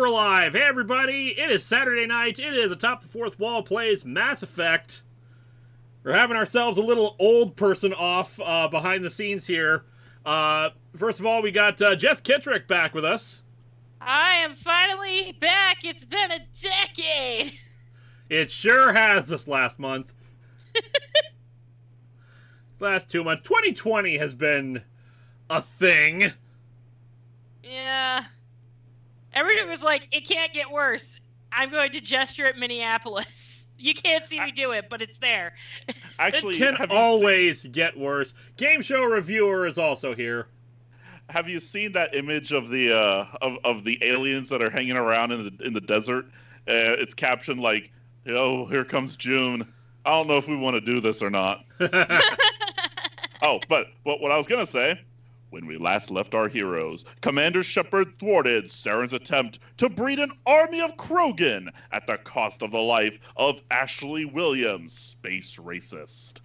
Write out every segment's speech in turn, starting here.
we're live. Hey, everybody. It is Saturday night. It is Atop the Fourth Wall plays Mass Effect. We're having ourselves a little old person off behind the scenes here. First of all, we got Jess Kittrick back with us. I am finally back. It's been a decade. It sure has this last month. This last 2 months. 2020 has been a thing. Yeah. Everyone was like, it can't get worse. I'm going to gesture at Minneapolis. You can't see me do it, but it's there. Actually, it can always get worse. Game show reviewer is also here. Have you seen that image of the aliens that are hanging around in the desert? It's captioned like, "Oh, here comes June. I don't know if we want to do this or not." Oh, but what I was gonna say. When we last left our heroes, Commander Shepard thwarted Saren's attempt to breed an army of Krogan at the cost of the life of Ashley Williams, space racist.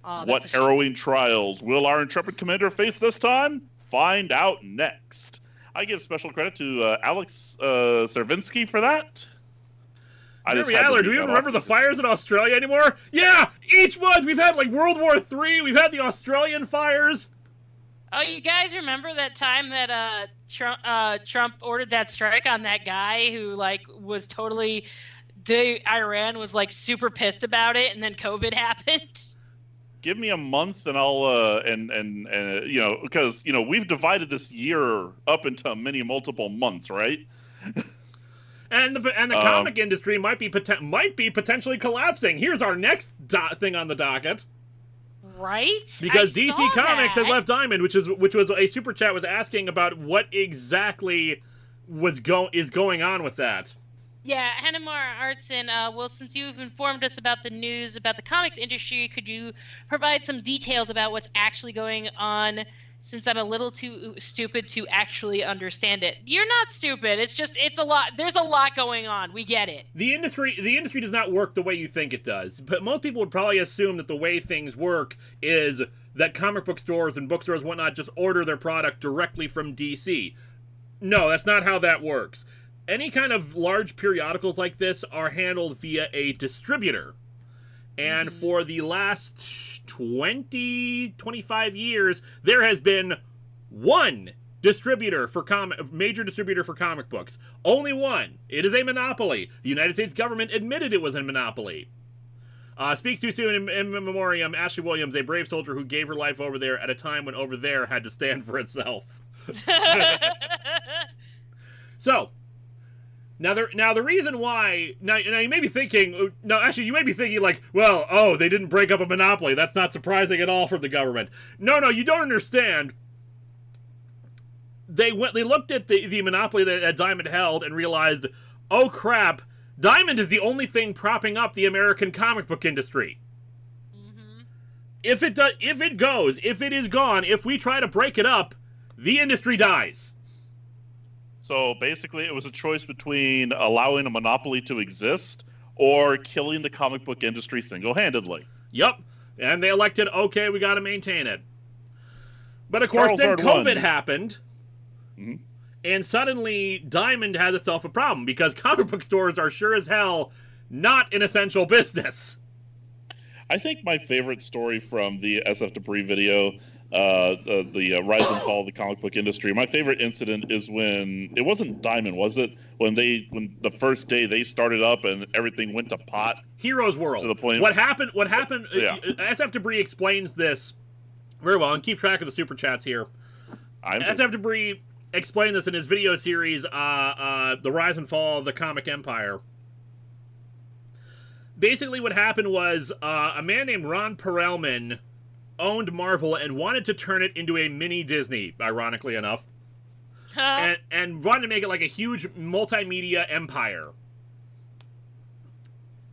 What harrowing trials will our intrepid commander face this time? Find out next. I give special credit to Alex Servinsky for that. Jeremy Adler, do we even remember the fires in Australia anymore? Yeah, each one. We've had like World War III. We've had the Australian fires. Oh, you guys remember that time that Trump ordered that strike on that guy who was totally, Iran was super pissed about it, and then COVID happened? Give me a month and I'll because we've divided this year up into multiple months, right? And the comic industry might be potentially collapsing. Here's our next thing on the docket. Right? Because DC Comics has left Diamond, which was a super chat was asking about what exactly is going on with that. Yeah, Hanamar Artson, well, since you've informed us about the news about the comics industry, could you provide some details about what's actually going on, since I'm a little too stupid to actually understand it? You're not stupid. It's a lot. There's a lot going on. We get it. The industry does not work the way you think it does. But most people would probably assume that the way things work is that comic book stores and bookstores and whatnot just order their product directly from DC. No, that's not how that works. Any kind of large periodicals like this are handled via a distributor. And for the last 25 years, there has been one distributor for major distributor for comic books. Only one. It is a monopoly. The United States government admitted it was a monopoly. Speaks too soon in memoriam, Ashley Williams, a brave soldier who gave her life over there at a time when over there had to stand for itself. So, Now the reason why now you may be thinking you may be thinking they didn't break up a monopoly. That's not surprising at all from the government. No, you don't understand. They looked at the monopoly that Diamond held and realized, oh crap, Diamond is the only thing propping up the American comic book industry. Mm-hmm. If it is gone, if we try to break it up, the industry dies. So basically, it was a choice between allowing a monopoly to exist or killing the comic book industry single-handedly. Yep. And they elected, okay, we got to maintain it. But of course, then COVID happened. Mm-hmm. And suddenly, Diamond has itself a problem because comic book stores are sure as hell not an essential business. I think my favorite story from the SF Debris video, the rise and fall of the comic book industry. My favorite incident is when it wasn't Diamond, was it? When the first day they started up and everything went to pot. Heroes World. To the point. What happened? Yeah. SF Debris explains this very well, and keep track of the super chats here. SF Debris explained this in his video series, The Rise and Fall of the Comic Empire. Basically, what happened was a man named Ron Perelman owned Marvel and wanted to turn it into a mini Disney, ironically enough, and wanted to make it like a huge multimedia empire.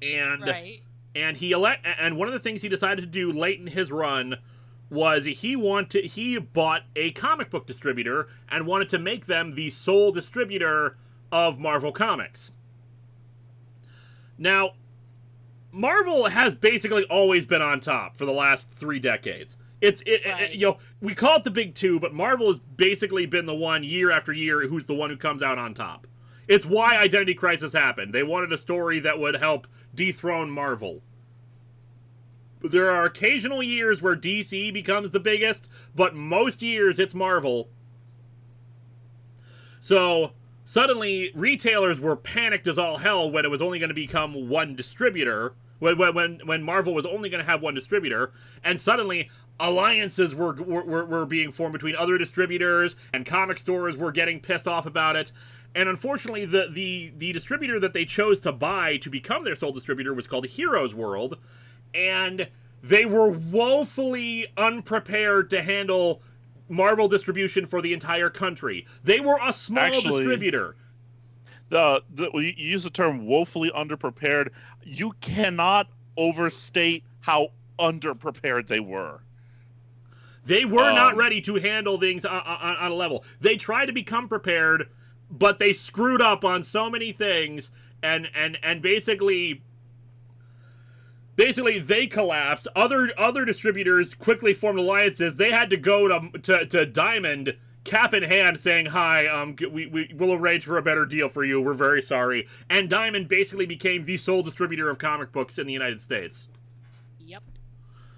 And and one of the things he decided to do late in his run was he bought a comic book distributor and wanted to make them the sole distributor of Marvel Comics. Now, Marvel has basically always been on top for the last 3 decades. We call it the big two, but Marvel has basically been the one year after year who's the one who comes out on top. It's why Identity Crisis happened. They wanted a story that would help dethrone Marvel. There are occasional years where DC becomes the biggest, but most years it's Marvel. So suddenly retailers were panicked as all hell when it was only going to become one distributor, when Marvel was only going to have one distributor, and suddenly alliances were being formed between other distributors, and comic stores were getting pissed off about it. And unfortunately, the distributor that they chose to buy to become their sole distributor was called Heroes World, and they were woefully unprepared to handle Marvel distribution for the entire country. They were a small distributor. You use the term woefully underprepared. You cannot overstate how underprepared they were. They were not ready to handle things on a level. They tried to become prepared, but they screwed up on so many things, and basically they collapsed. Other distributors quickly formed alliances. They had to go to Diamond, cap in hand, saying, "Hi, we'll arrange for a better deal for you. We're very sorry." And Diamond basically became the sole distributor of comic books in the United States. Yep.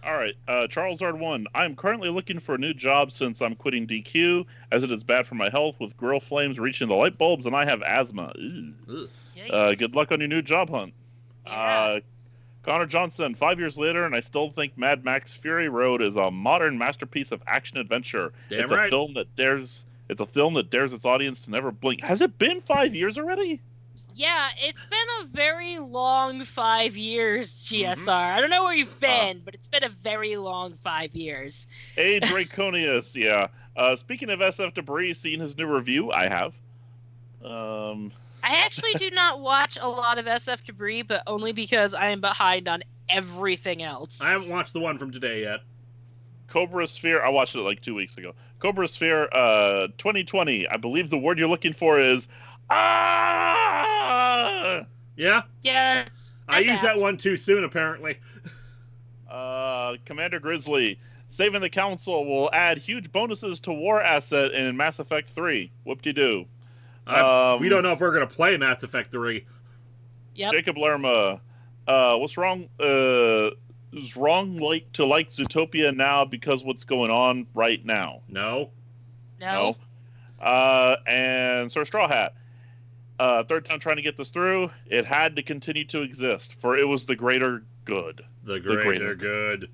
All right, Charles R1. I'm currently looking for a new job since I'm quitting DQ, as it is bad for my health with grill flames reaching the light bulbs, and I have asthma. Good luck on your new job hunt. Yeah. Connor Johnson, 5 years later, and I still think Mad Max Fury Road is a modern masterpiece of action adventure. Damn it's right. a film that dares its audience to never blink. Has it been 5 years already? Yeah, it's been a very long 5 years, GSR. I don't know where you've been, but it's been a very long 5 years. A Draconius, yeah. Speaking of SF Debris, seen his new review? I have. I actually do not watch a lot of SF Debris, but only because I am behind on everything else. I haven't watched the one from today yet. Cobra Sphere, I watched it like 2 weeks ago. Cobra Sphere 2020. I believe the word you're looking for is Yeah? Yeah, I used that one too soon, apparently. Commander Grizzly. Saving the Council will add huge bonuses to War Asset in Mass Effect 3. Whoop-de-doo. We don't know if we're going to play Mass Effect 3. Yep. Jacob Lerma. What's wrong? Is wrong to like Zootopia now because what's going on right now? No. No. And Sir Straw Hat. Third time trying to get this through. It had to continue to exist, for it was the greater good. The greater good.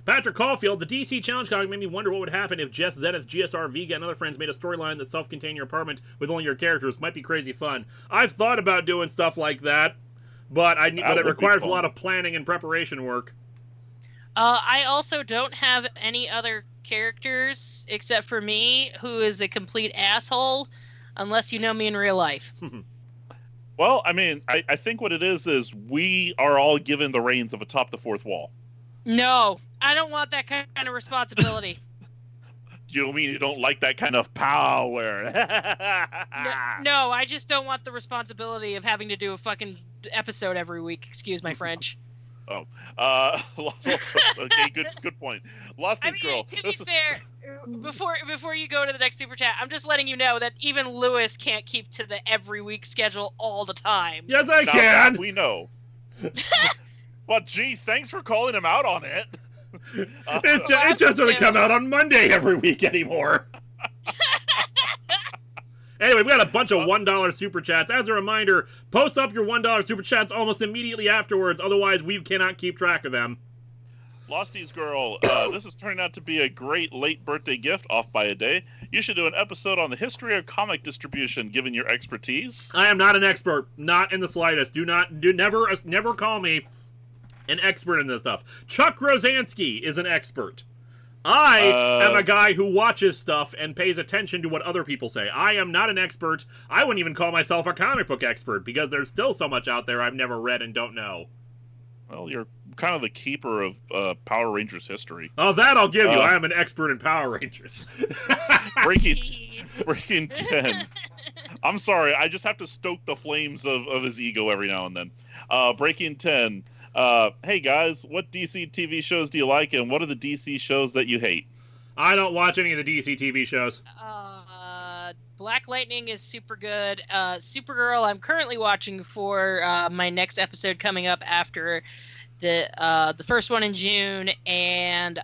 Patrick Caulfield, the DC Challenge comic made me wonder what would happen if Jess Zenith, GSR, Vega, and other friends made a storyline that self-contained your apartment with only your characters. Might be crazy fun. I've thought about doing stuff like that, but it requires a lot of planning and preparation work. I also don't have any other characters except for me, who is a complete asshole, unless you know me in real life. Well, I mean, I think what it is we are all given the reins of atop the fourth wall. No, I don't want that kind of responsibility. You mean you don't like that kind of power? No, I just don't want the responsibility of having to do a fucking episode every week. Excuse my French. Oh, okay, good point. Losties girl. To be fair, before you go to the next super chat, I'm just letting you know that even Lewis can't keep to the every week schedule all the time. Yes, I can. We know. But gee, thanks for calling him out on it. It just doesn't come out on Monday every week anymore. Anyway, we got a bunch of $1 super chats. As a reminder, post up your $1 super chats almost immediately afterwards, otherwise we cannot keep track of them. Losties girl, this is turning out to be a great late birthday gift off by a day. You should do an episode on the history of comic distribution, given your expertise. I am not an expert, not in the slightest. Never call me an expert in this stuff. Chuck Rosansky is an expert. I am a guy who watches stuff and pays attention to what other people say. I am not an expert. I wouldn't even call myself a comic book expert because there's still so much out there I've never read and don't know. Well, you're kind of the keeper of Power Rangers history. Oh, that I'll give you. I am an expert in Power Rangers. Breaking 10. I'm sorry, I just have to stoke the flames of his ego every now and then. Breaking 10. Hey guys, what DC TV shows do you like, and what are the DC shows that you hate? I don't watch any of the DC TV shows. Black Lightning is super good. Supergirl, I'm currently watching for my next episode coming up after the first one in June, and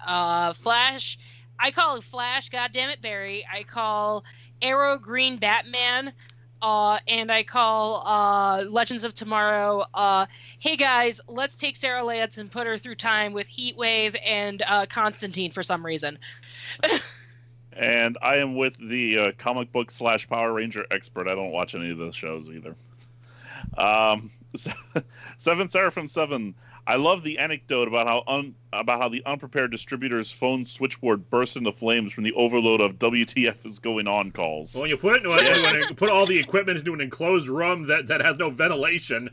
Flash. I call Flash, goddammit, Barry. I call Arrow Green Batman. And I call Legends of Tomorrow. Hey guys, let's take Sarah Lance and put her through time with Heatwave and Constantine for some reason. And I am with the comic book / Power Ranger expert. I don't watch any of those shows either. 7 Seraphim 7. I love the anecdote about how the unprepared distributor's phone switchboard burst into flames from the overload of WTF is going on calls. Well, when you put it into put all the equipment into an enclosed room that has no ventilation.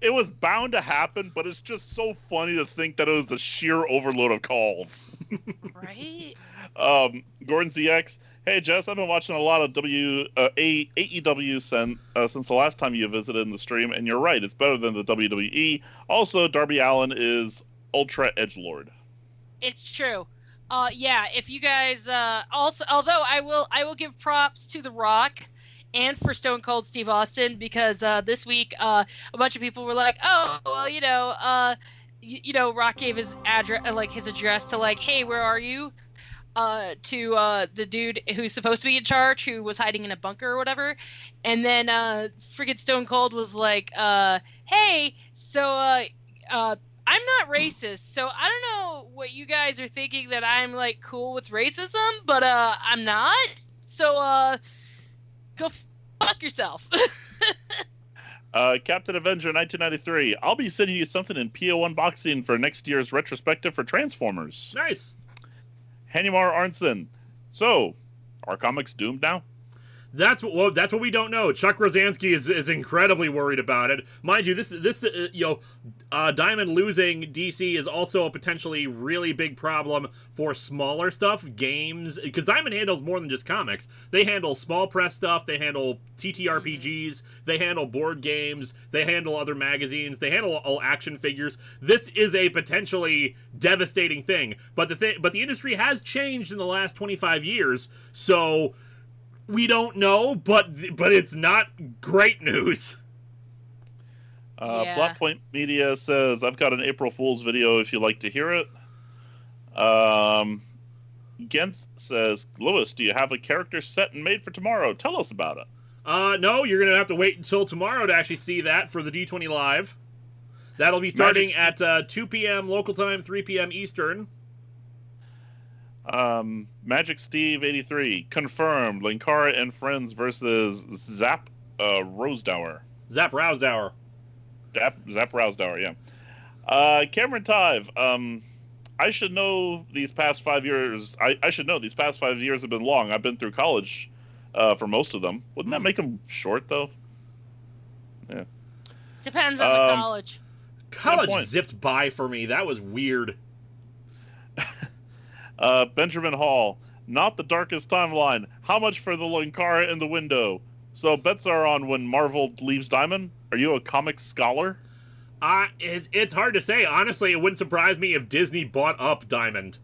It was bound to happen, but it's just so funny to think that it was the sheer overload of calls. Right? Gordon ZX. Hey, Jess, I've been watching a lot of AEW since the last time you visited in the stream, and you're right, it's better than the WWE. Also, Darby Allin is ultra edgelord. It's true. Yeah, if you guys also, although I will give props to The Rock and for Stone Cold Steve Austin, because this week a bunch of people were like, oh, well, Rock gave his address to like, hey, where are you? To the dude who's supposed to be in charge, who was hiding in a bunker or whatever, and then friggin' Stone Cold was like, "Hey, so I'm not racist, so I don't know what you guys are thinking that I'm like cool with racism, but I'm not. So go fuck yourself." Captain Avenger 1993. I'll be sending you something in PO unboxing for next year's retrospective for Transformers. Nice. Hanimar Arnson. So, are comics doomed now? That's what we don't know. Chuck Rosansky is incredibly worried about it. Mind you, Diamond losing DC is also a potentially really big problem for smaller stuff, games, because Diamond handles more than just comics. They handle small press stuff, they handle TTRPGs, they handle board games, they handle other magazines, they handle all action figures. This is a potentially devastating thing, but the industry has changed in the last 25 years, so we don't know, but it's not great news. Plot Point Media says, I've got an April Fool's video if you'd like to hear it. Genth says, Lewis, do you have a character set and made for tomorrow? Tell us about it. No, you're going to have to wait until tomorrow to actually see that for the D20 Live. That'll be starting at 2 p.m. local time, 3 p.m. Eastern. Magic Steve 83 confirmed Linkara and Friends versus Zap Rosedower. Zap Rousdower. Zap Rousdower, yeah. Cameron Tive. I should know these past 5 years. I should know these past 5 years have been long. I've been through college for most of them. Wouldn't that make them short though? Yeah. Depends on the college. College zipped by for me. That was weird. Benjamin Hall, not the darkest timeline. How much for the Linkara in the window? So bets are on when Marvel leaves Diamond. Are you a comics scholar? It's hard to say. Honestly, it wouldn't surprise me if Disney bought up Diamond.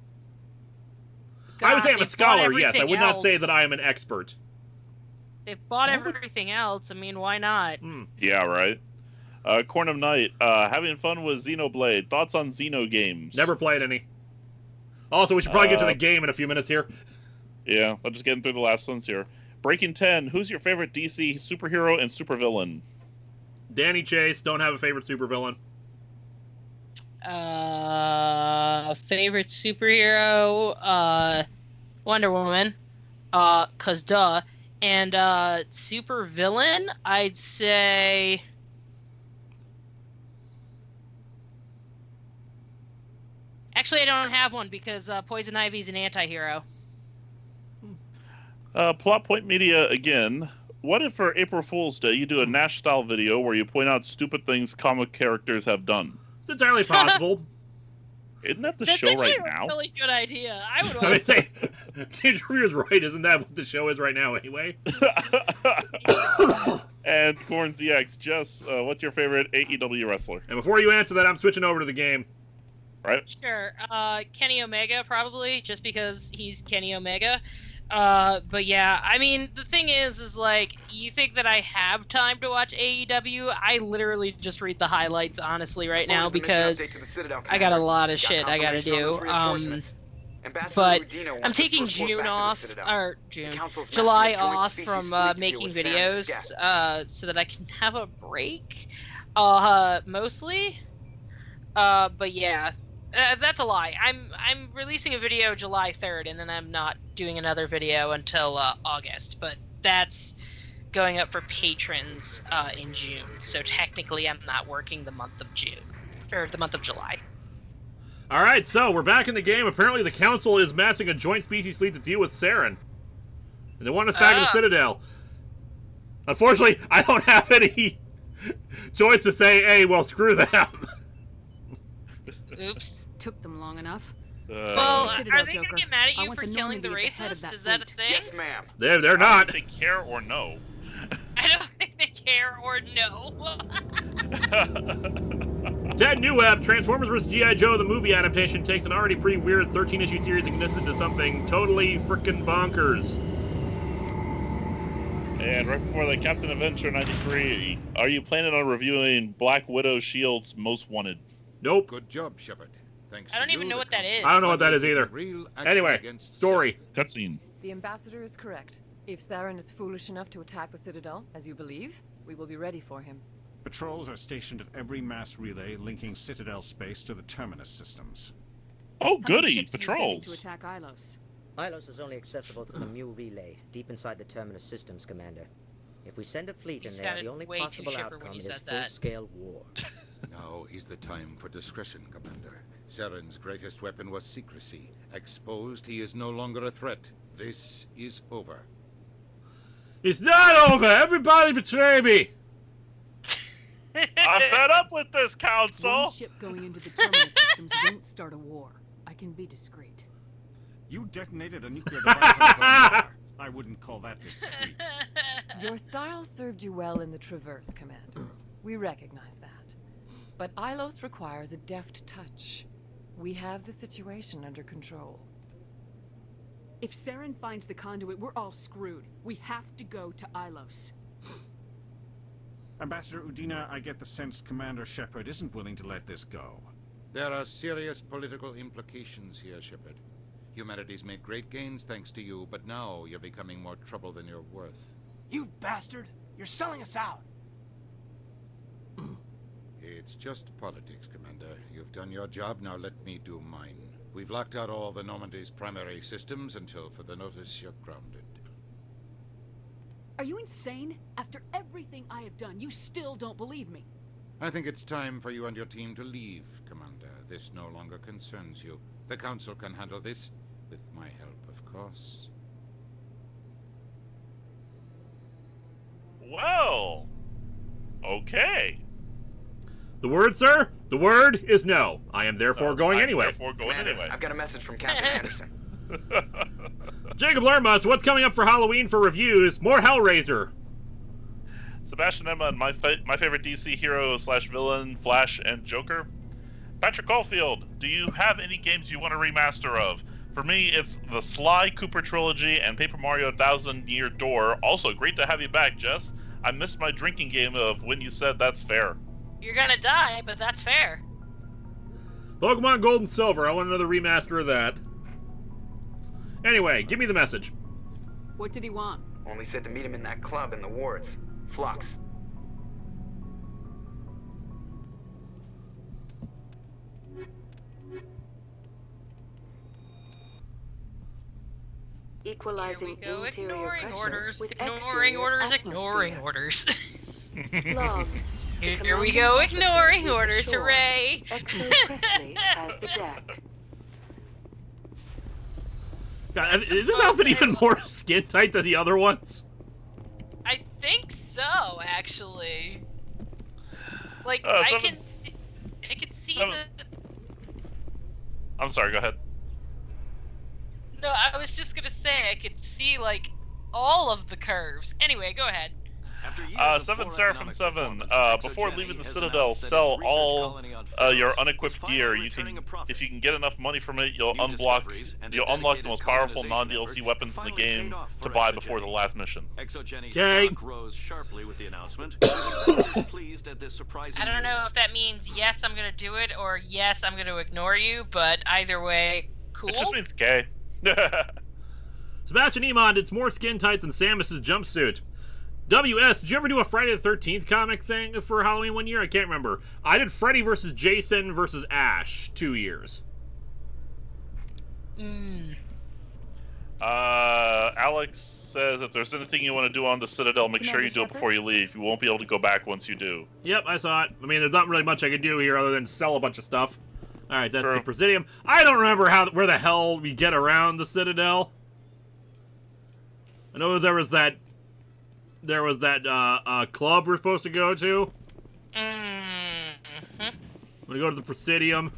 God, I would say I'm a scholar, yes. I would not say that I am an expert. They've bought everything else. I mean, why not? Yeah, right. Corn of Night, having fun with Xenoblade. Thoughts on Xeno games? Never played any. Also, we should probably get to the game in a few minutes here. Yeah, I'm just getting through the last ones here. Breaking 10, who's your favorite DC superhero and supervillain? Danny Chase, don't have a favorite supervillain. Favorite superhero, Wonder Woman, 'cause duh. And supervillain, I'd say... Actually, I don't have one because Poison Ivy's an anti-hero. Plot Point Media again. What if for April Fool's Day you do a Nash-style video where you point out stupid things comic characters have done? It's entirely possible. Isn't that the show right now? That's a really good idea. I would I would say, Andrew's right. Isn't that what the show is right now anyway? And Corn ZX, Jess, what's your favorite AEW wrestler? And before you answer that, I'm switching over to the game. Right? Sure. Kenny Omega, probably, just because he's Kenny Omega. But yeah, I mean, the thing is like, you think that I have time to watch AEW? I literally just read the highlights, honestly, right now, because I got a lot of shit I gotta do. But I'm taking June off, or July off from making videos, so that I can have a break, mostly. But yeah. That's a lie. I'm releasing a video July 3rd, and then I'm not doing another video until August. But that's going up for patrons in June. So technically, I'm not working the month of June or the month of July. All right, so we're back in the game. Apparently, the Council is massing a joint species fleet to deal with Saren, and they want us back in the Citadel. Unfortunately, I don't have any choice to say, "Hey, well, screw them." Oops. Took them long enough. Well, Citadel, are they going to get mad at you for killing the racist? Is that a thing? Yes, ma'am. They're not. Do they care or no? I don't think they care or no. Ted Newweb, Transformers vs. G.I. Joe, the movie adaptation, takes an already pretty weird 13-issue series and gets into something totally frickin' bonkers. And right before the Captain Adventure 93, are you planning on reviewing Black Widow Shield's Most Wanted? Nope. Good job, Shepard. Thanks I don't even know what that is. I don't know what that is either. Anyway, story. Cutscene. The ambassador is correct. If Saren is foolish enough to attack the Citadel, as you believe, we will be ready for him. Patrols are stationed at every mass relay linking Citadel space to the terminus systems. Oh, How many goody! ships are you sending Patrols. to attack Ilos? Ilos is only accessible to the Mu relay, deep inside the terminus systems, Commander. If we send a fleet You in there, the sounded only way too possible chipper when outcome you is said that. full-scale war. Now is the time for discretion, Commander. Saren's greatest weapon was secrecy. Exposed, he is no longer a threat. This is over. It's not over! Everybody betray me! I'm fed up with this, Council! One ship going into the terminus systems won't start a war. I can be discreet. You detonated a nuclear device on Gondar. I wouldn't call that discreet. Your style served you well in the Traverse, Commander. We recognize that. But Ilos requires a deft touch. We have the situation under control. If Saren finds the conduit, we're all screwed. We have to go to Ilos. Ambassador Udina, I get the sense Commander Shepard isn't willing to let this go. There are serious political implications here, Shepard. Humanity's made great gains thanks to you, but now you're becoming more trouble than you're worth. You bastard! You're selling us out! It's just politics, Commander. You've done your job, now let me do mine. We've locked out all the Normandy's primary systems until further notice you're grounded. Are you insane? After everything I have done, you still don't believe me. I think it's time for you and your team to leave, Commander. This no longer concerns you. The Council can handle this, with my help, of course. Well, okay. The word, sir? The word is no. I am therefore going anyway. Therefore going anyway. I've got a message from Captain Anderson. Jacob Lermus, what's coming up for Halloween for reviews? More Hellraiser. Sebastian Emma and my favorite DC hero / villain, Flash and Joker. Patrick Caulfield, do you have any games you want to remaster of? For me, it's the Sly Cooper trilogy and Paper Mario 1000 Year Door. Also, great to have you back, Jess. I missed my drinking game of when you said that's fair. You're gonna die, but that's fair. Pokemon Gold and Silver. I want another remaster of that. Anyway, give me the message. What did he want? Only said to meet him in that club in the wards. Flux. Equalizing Here we go. interior Ignoring pressure orders. with Ignoring exterior orders. atmosphere. Ignoring orders. Logged. Here we go. Ignoring orders. Ashore. Hooray! Exo Presley has the deck. God, is this outfit even more skin tight than the other ones? I think so, actually. Like I can see the. I'm sorry, go ahead. No, I was just gonna say I could see like all of the curves. Anyway, go ahead. Seven Seraphim 7. Before leaving the Citadel, sell all your unequipped gear. You can, if you can get enough money from it, you'll unlock the most powerful non-DLC weapons in the game to buy before the last mission. Okay. Rose sharply with the announcement. Pleased at this surprising I don't know if that means yes, I'm gonna do it, or yes, I'm gonna ignore you. But either way, cool. It just means gay. Sebastian Emond, it's more skin tight than Samus's jumpsuit. WS, did you ever do a Friday the 13th comic thing for Halloween one year? I can't remember. I did Freddy versus Jason versus Ash 2 years. Alex says if there's anything you want to do on the Citadel, make sure you do it before you leave. You won't be able to go back once you do. Yep, I saw it. I mean, there's not really much I can do here other than sell a bunch of stuff. All right, that's True. the Presidium. I don't remember where the hell we get around the Citadel. I know there was that club we're supposed to go to. I'm gonna go to the Presidium.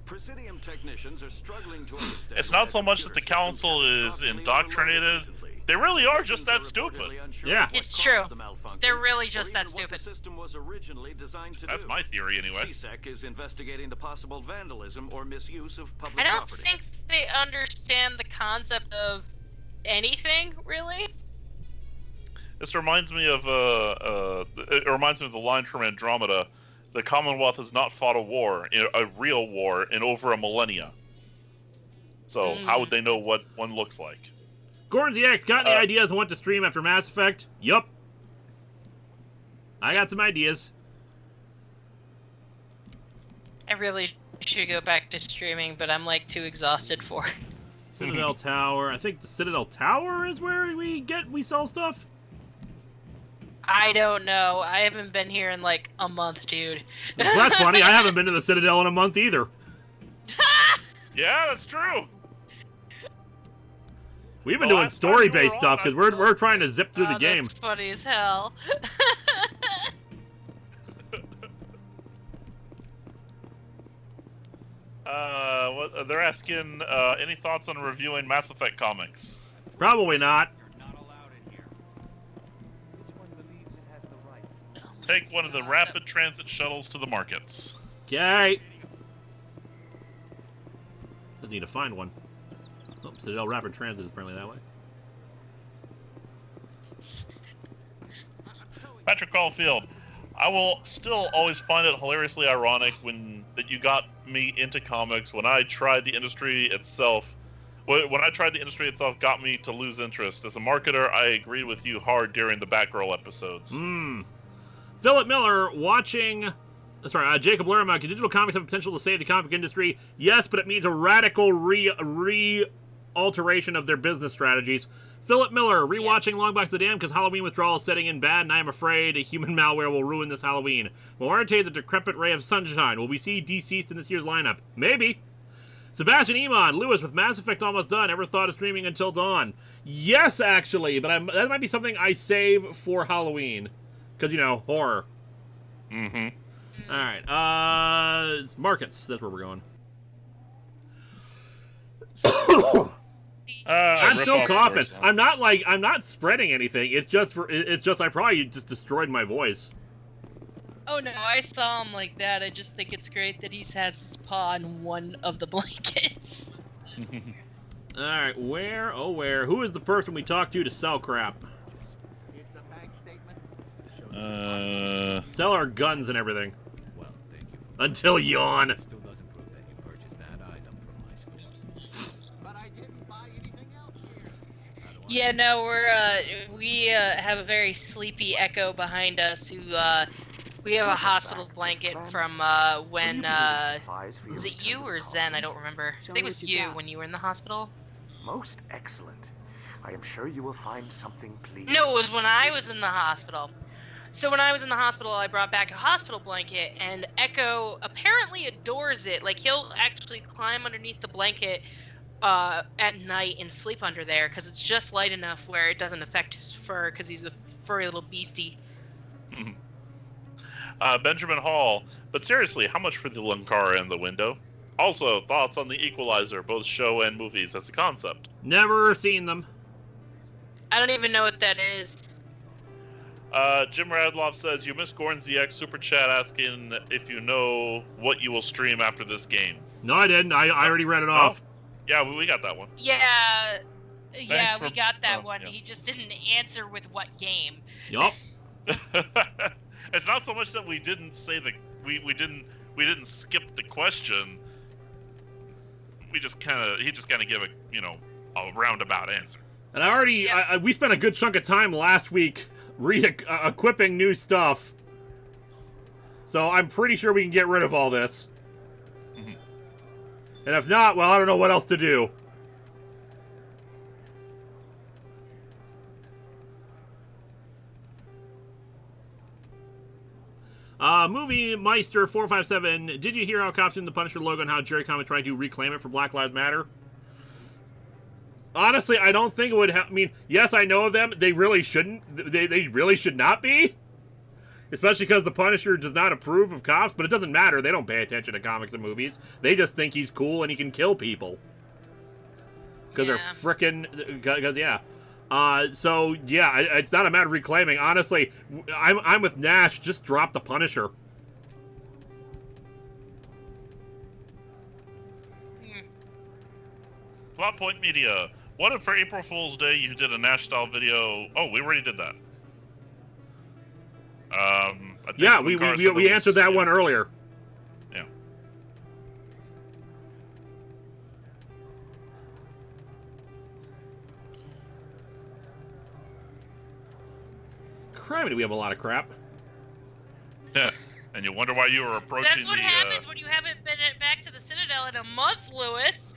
Presidium technicians are struggling to understand. It's not so much that the council is indoctrinated. They really are just that stupid. Yeah. It's true. They're really just that stupid. That's my theory, anyway. CSEC is investigating the possible vandalism or misuse of public I don't property. think they understand the concept of anything, really. This reminds me of it reminds me of the line from Andromeda. The Commonwealth has not fought a real war, in over a millennia. So how would they know what one looks like? Gordon's EX, got any ideas on what to stream after Mass Effect? Yup. I got some ideas. I really should go back to streaming, but I'm like too exhausted for it. Citadel Tower. I think the Citadel Tower is where we sell stuff. I don't know. I haven't been here in like a month, dude. Well, that's funny. I haven't been to the Citadel in a month either. Yeah, that's true. We've been doing story-based stuff because we're trying to zip through the game. That's funny as hell. They're asking any thoughts on reviewing Mass Effect comics? Probably not. Take one of the rapid transit shuttles to the markets. Okay. Just need to find one. Oh, Citadel Rapid Transit is apparently that way. Patrick Caulfield, I will still always find it hilariously ironic that you got me into comics when I tried the industry itself. When I tried the industry itself, got me to lose interest. As a marketer, I agreed with you hard during the Batgirl episodes. Philip Miller watching. Sorry, Jacob Larimer. Can digital comics have the potential to save the comic industry? Yes, but it means a radical alteration of their business strategies. Philip Miller, rewatching Long Box of the Damned because Halloween withdrawal is setting in bad, and I am afraid a human malware will ruin this Halloween. Moarte is a decrepit ray of sunshine. Will we see Deceased in this year's lineup? Maybe. Sebastian Emon, Lewis, with Mass Effect almost done, ever thought of streaming Until Dawn? Yes, actually, but that might be something I save for Halloween. Because, you know, horror. Alright, it's markets. That's where we're going. I'm still coughing. I'm not spreading anything. It's just I probably just destroyed my voice. Oh no, I saw him like that. I just think it's great that he has his paw on one of the blankets. Alright, where? Who is the person we talked to sell crap? Sell our guns and everything. Well, thank you. Until yawn. Still doesn't prove that you purchased that item from my store. But I didn't buy anything else here. Yeah, no, we have a very sleepy Echo behind us who we have a hospital blanket from when was it you or Zen? I don't remember. I think it was you when you were in the hospital. Most excellent. I am sure you will find something pleasing. No, it was when I was in the hospital. So when I was in the hospital, I brought back a hospital blanket, and Echo apparently adores it. Like, he'll actually climb underneath the blanket at night and sleep under there, because it's just light enough where it doesn't affect his fur, because he's a furry little beastie. Benjamin Hall, but seriously, how much for the Linkara in the window? Also, thoughts on the Equalizer, both show and movies as a concept? Never seen them. I don't even know what that is. Jim Radloff says, you missed Gorn's ZX super chat asking if you know what you will stream after this game. No, I didn't. I already read it off. Yeah, we got that one. Yeah, we for- got that one. yeah. He just didn't answer with what game. Yup. It's not so much that we didn't say we didn't skip the question. He just kind of gave a roundabout answer. And I already, we spent a good chunk of time last week equipping new stuff. So I'm pretty sure we can get rid of all this. Mm-hmm. And if not, well, I don't know what else to do. Movie Meister 457. Did you hear how cops in the Punisher logo and how Jerry Comet tried to reclaim it for Black Lives Matter? Honestly, I don't think it would I mean, yes, I know of them. They really shouldn't. They really should not be. Especially because the Punisher does not approve of cops, but it doesn't matter. They don't pay attention to comics and movies. They just think he's cool and he can kill people. Because they're frickin'... Because, yeah. So, yeah, it's not a matter of reclaiming. Honestly, I'm with Nash. Just drop the Punisher. Plot Point Media. What if for April Fool's Day you did a Nash-style video? Oh, we already did that. I think Yeah, we answered that one earlier. Yeah. Criminy, we have a lot of crap. Yeah, and you wonder why you were approaching That's what happens when you haven't been back to the Citadel in a month, Lewis.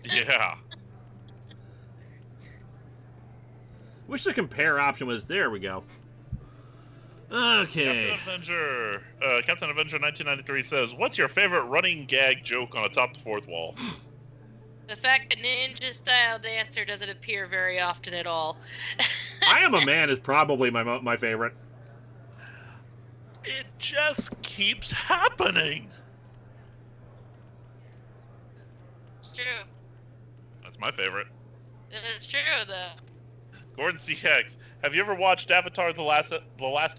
Yeah. Wish the compare option was there. We go. Okay. Captain Avenger 1993 says, "What's your favorite running gag joke on Atop the Fourth Wall?" The fact that Ninja Style Dancer doesn't appear very often at all. I Am a Man is probably my favorite. It just keeps happening. It's true. That's my favorite. It's true, though. Gordon CX, have you ever watched Avatar: The Last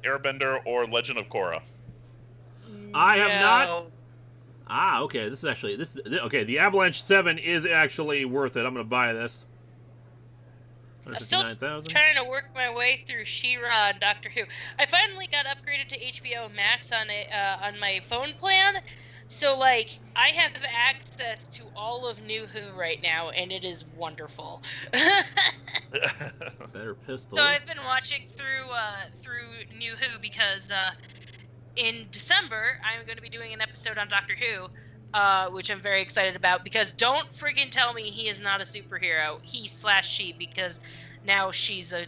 Airbender or Legend of Korra? I have not. Ah, okay. This is actually okay. The Avalanche 7 is actually worth it. I'm gonna buy this. I'm still trying to work my way through She-Ra and Doctor Who. I finally got upgraded to HBO Max on my phone plan, so like I have access to all of New Who right now, and it is wonderful. Better pistol. So I've been watching through New Who because in December I'm going to be doing an episode on Doctor Who. Which I'm very excited about, because don't friggin' tell me he is not a superhero. He/she, because now she's a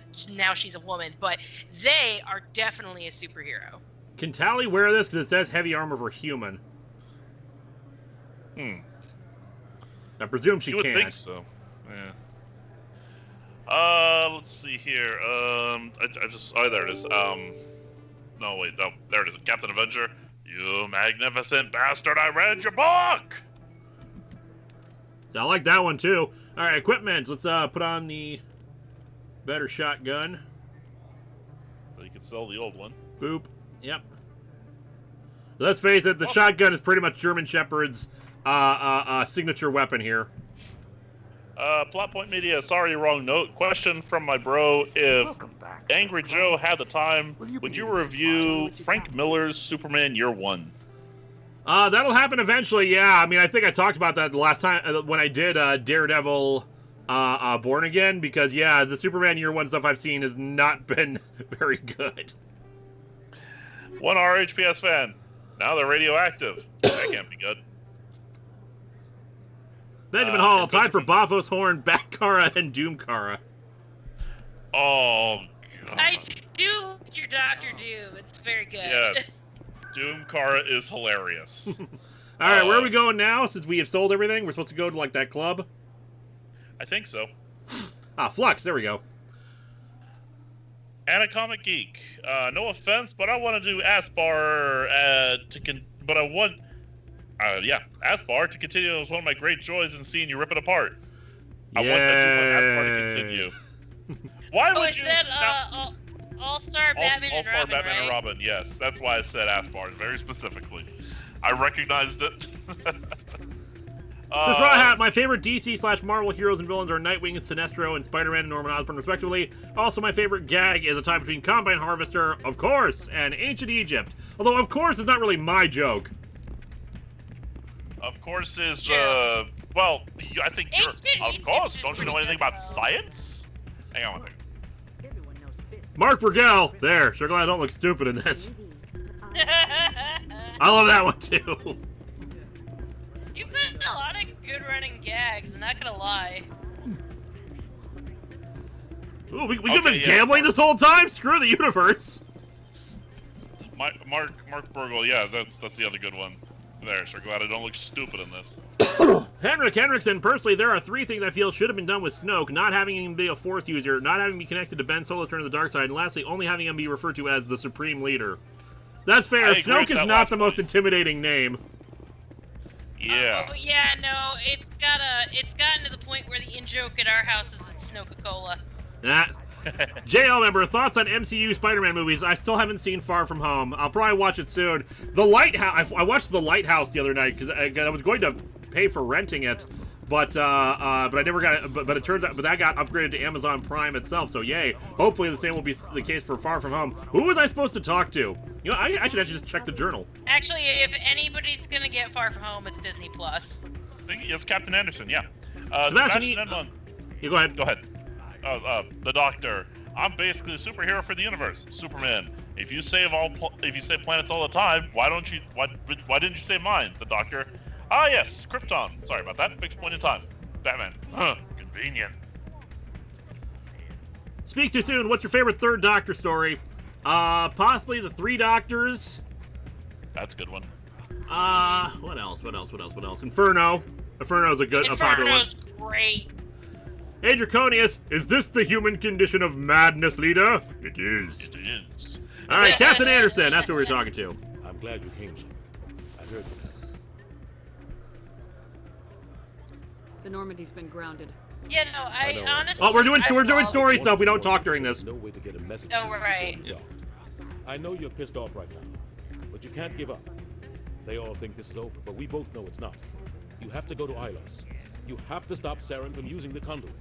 woman, but they are definitely a superhero. Can Tally wear this because it says heavy armor for human? I presume she You would can. think so. Yeah. Let's see here. There it is. No, wait, no, there it is. Captain Avenger. You magnificent bastard, I read your book! I like that one, too. Alright, equipment. Let's put on the better shotgun. So you can sell the old one. Boop. Yep. Let's face it, the shotgun is pretty much German Shepherd's signature weapon here. Plot Point Media, sorry, wrong note. Question from my bro. If Angry Joe had the time, would you review Frank Miller's Superman Year One? That'll happen eventually, yeah. I mean, I think I talked about that the last time when I did Daredevil Born Again, because, yeah, the Superman Year One stuff I've seen has not been very good. One RHPS fan. Now they're radioactive. That can't be good. Benjamin Hall, tied for Bafos Horn, Bat-Kara, and Doom-Kara. Oh, God. I do like your Dr. Doom. It's very good. Yes. Doom-Kara is hilarious. Alright, where are we going now? Since we have sold everything, we're supposed to go to, like, that club? I think so. Flux, there we go. Anacomic Geek. No offense, but I want to do Aspar, but I want Yeah, Aspar, to continue, was one of my great joys in seeing you rip it apart. I want Yay. Aspar to continue. Why would is you? that All-Star Batman and All-Star Robin, Batman right? and Robin, yes. That's why I said Aspar, very specifically. I recognized it. Chris Rahat, my favorite DC/Marvel heroes and villains are Nightwing, Sinestro, and Spider-Man and Norman Osborn, respectively. Also, my favorite gag is a tie between Combine Harvester, of course, and Ancient Egypt. Although, of course, is not really my joke. Of course is, well, I think you're, of course, don't you know anything about science? Hang on one second. Mark Burgell, there, sure glad I don't look stupid in this. I love that one, too. You put in a lot of good running gags, I'm not gonna lie. Ooh, we could've been gambling this whole time? Screw the universe. Mark Burgell, yeah, that's the other good one. There, sure glad I don't look stupid in this. Henrik Henriksen, personally, there are 3 things I feel should have been done with Snoke: not having him be a Force user, not having him be connected to Ben Solo's turn to the dark side, and lastly, only having him be referred to as the Supreme Leader. That's fair. Snoke is not the most intimidating name. Yeah. Oh yeah, no, it's gotten to the point where the in-joke at our house is it's Snoka-Cola. Nah. JL member, thoughts on MCU Spider-Man movies? I still haven't seen Far From Home. I'll probably watch it soon. The Lighthouse. I watched The Lighthouse the other night because I was going to pay for renting it, but I never got it. But it turns out, that got upgraded to Amazon Prime itself. So yay! Hopefully the same will be the case for Far From Home. Who was I supposed to talk to? You know, I should actually just check the journal. Actually, if anybody's gonna get Far From Home, it's Disney Plus. Yes, Captain Anderson. Yeah. Sebastian, Edmund. You go ahead. Go ahead. The Doctor. I'm basically a superhero for the universe. Superman. If you save planets all the time, why didn't you save mine? The Doctor. Ah yes, Krypton. Sorry about that. Fixed point in time. Batman. Convenient. Speaks too soon. What's your favorite third Doctor story? Possibly the 3 Doctors. That's a good one. What else? Inferno. Inferno's a popular one. Inferno's great. Hey, Draconius, is this the human condition of madness, leader? It is. It is. All right, Captain Anderson, that's who we're talking to. I'm glad you came, Shepard. I heard you. The Normandy's been grounded. Yeah, no, I honestly. Oh, we're doing story stuff. We don't talk during this. No way to get a message. Oh, right. Yeah. I know you're pissed off right now, but you can't give up. They all think this is over, but we both know it's not. You have to go to Ilos. You have to stop Saren from using the conduit.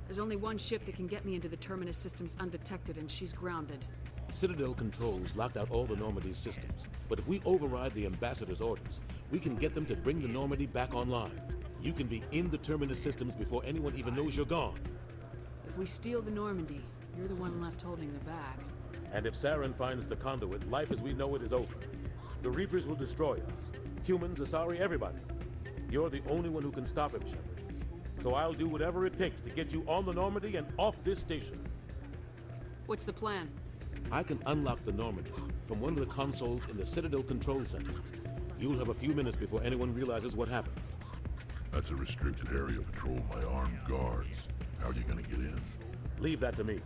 There's only one ship that can get me into the Terminus systems undetected, and she's grounded. Citadel controls locked out all the Normandy's systems, but if we override the Ambassador's orders, we can get them to bring the Normandy back online. You can be in the Terminus systems before anyone even knows you're gone. If we steal the Normandy, you're the one left holding the bag. And if Saren finds the conduit, life as we know it is over. The Reapers will destroy us. Humans, Asari, everybody. You're the only one who can stop him, Shepard. So I'll do whatever it takes to get you on the Normandy and off this station. What's the plan? I can unlock the Normandy from one of the consoles in the Citadel Control Center. You'll have a few minutes before anyone realizes what happened. That's a restricted area patrolled by armed guards. How are you gonna get in? Leave that to me.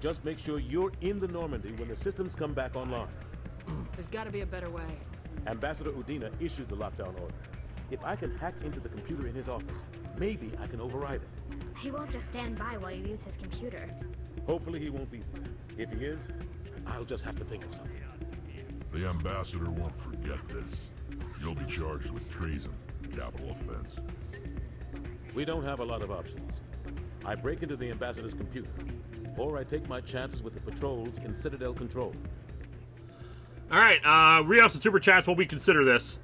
Just make sure you're in the Normandy when the systems come back online. There's gotta be a better way. Ambassador Udina issued the lockdown order. If I can hack into the computer in his office, maybe I can override it. He won't just stand by while you use his computer. Hopefully he won't be there. If he is, I'll just have to think of something. The Ambassador won't forget this. You'll be charged with treason, capital offense. We don't have a lot of options. I break into the Ambassador's computer, or I take my chances with the patrols in Citadel Control. All right, read off some super chats while we consider this.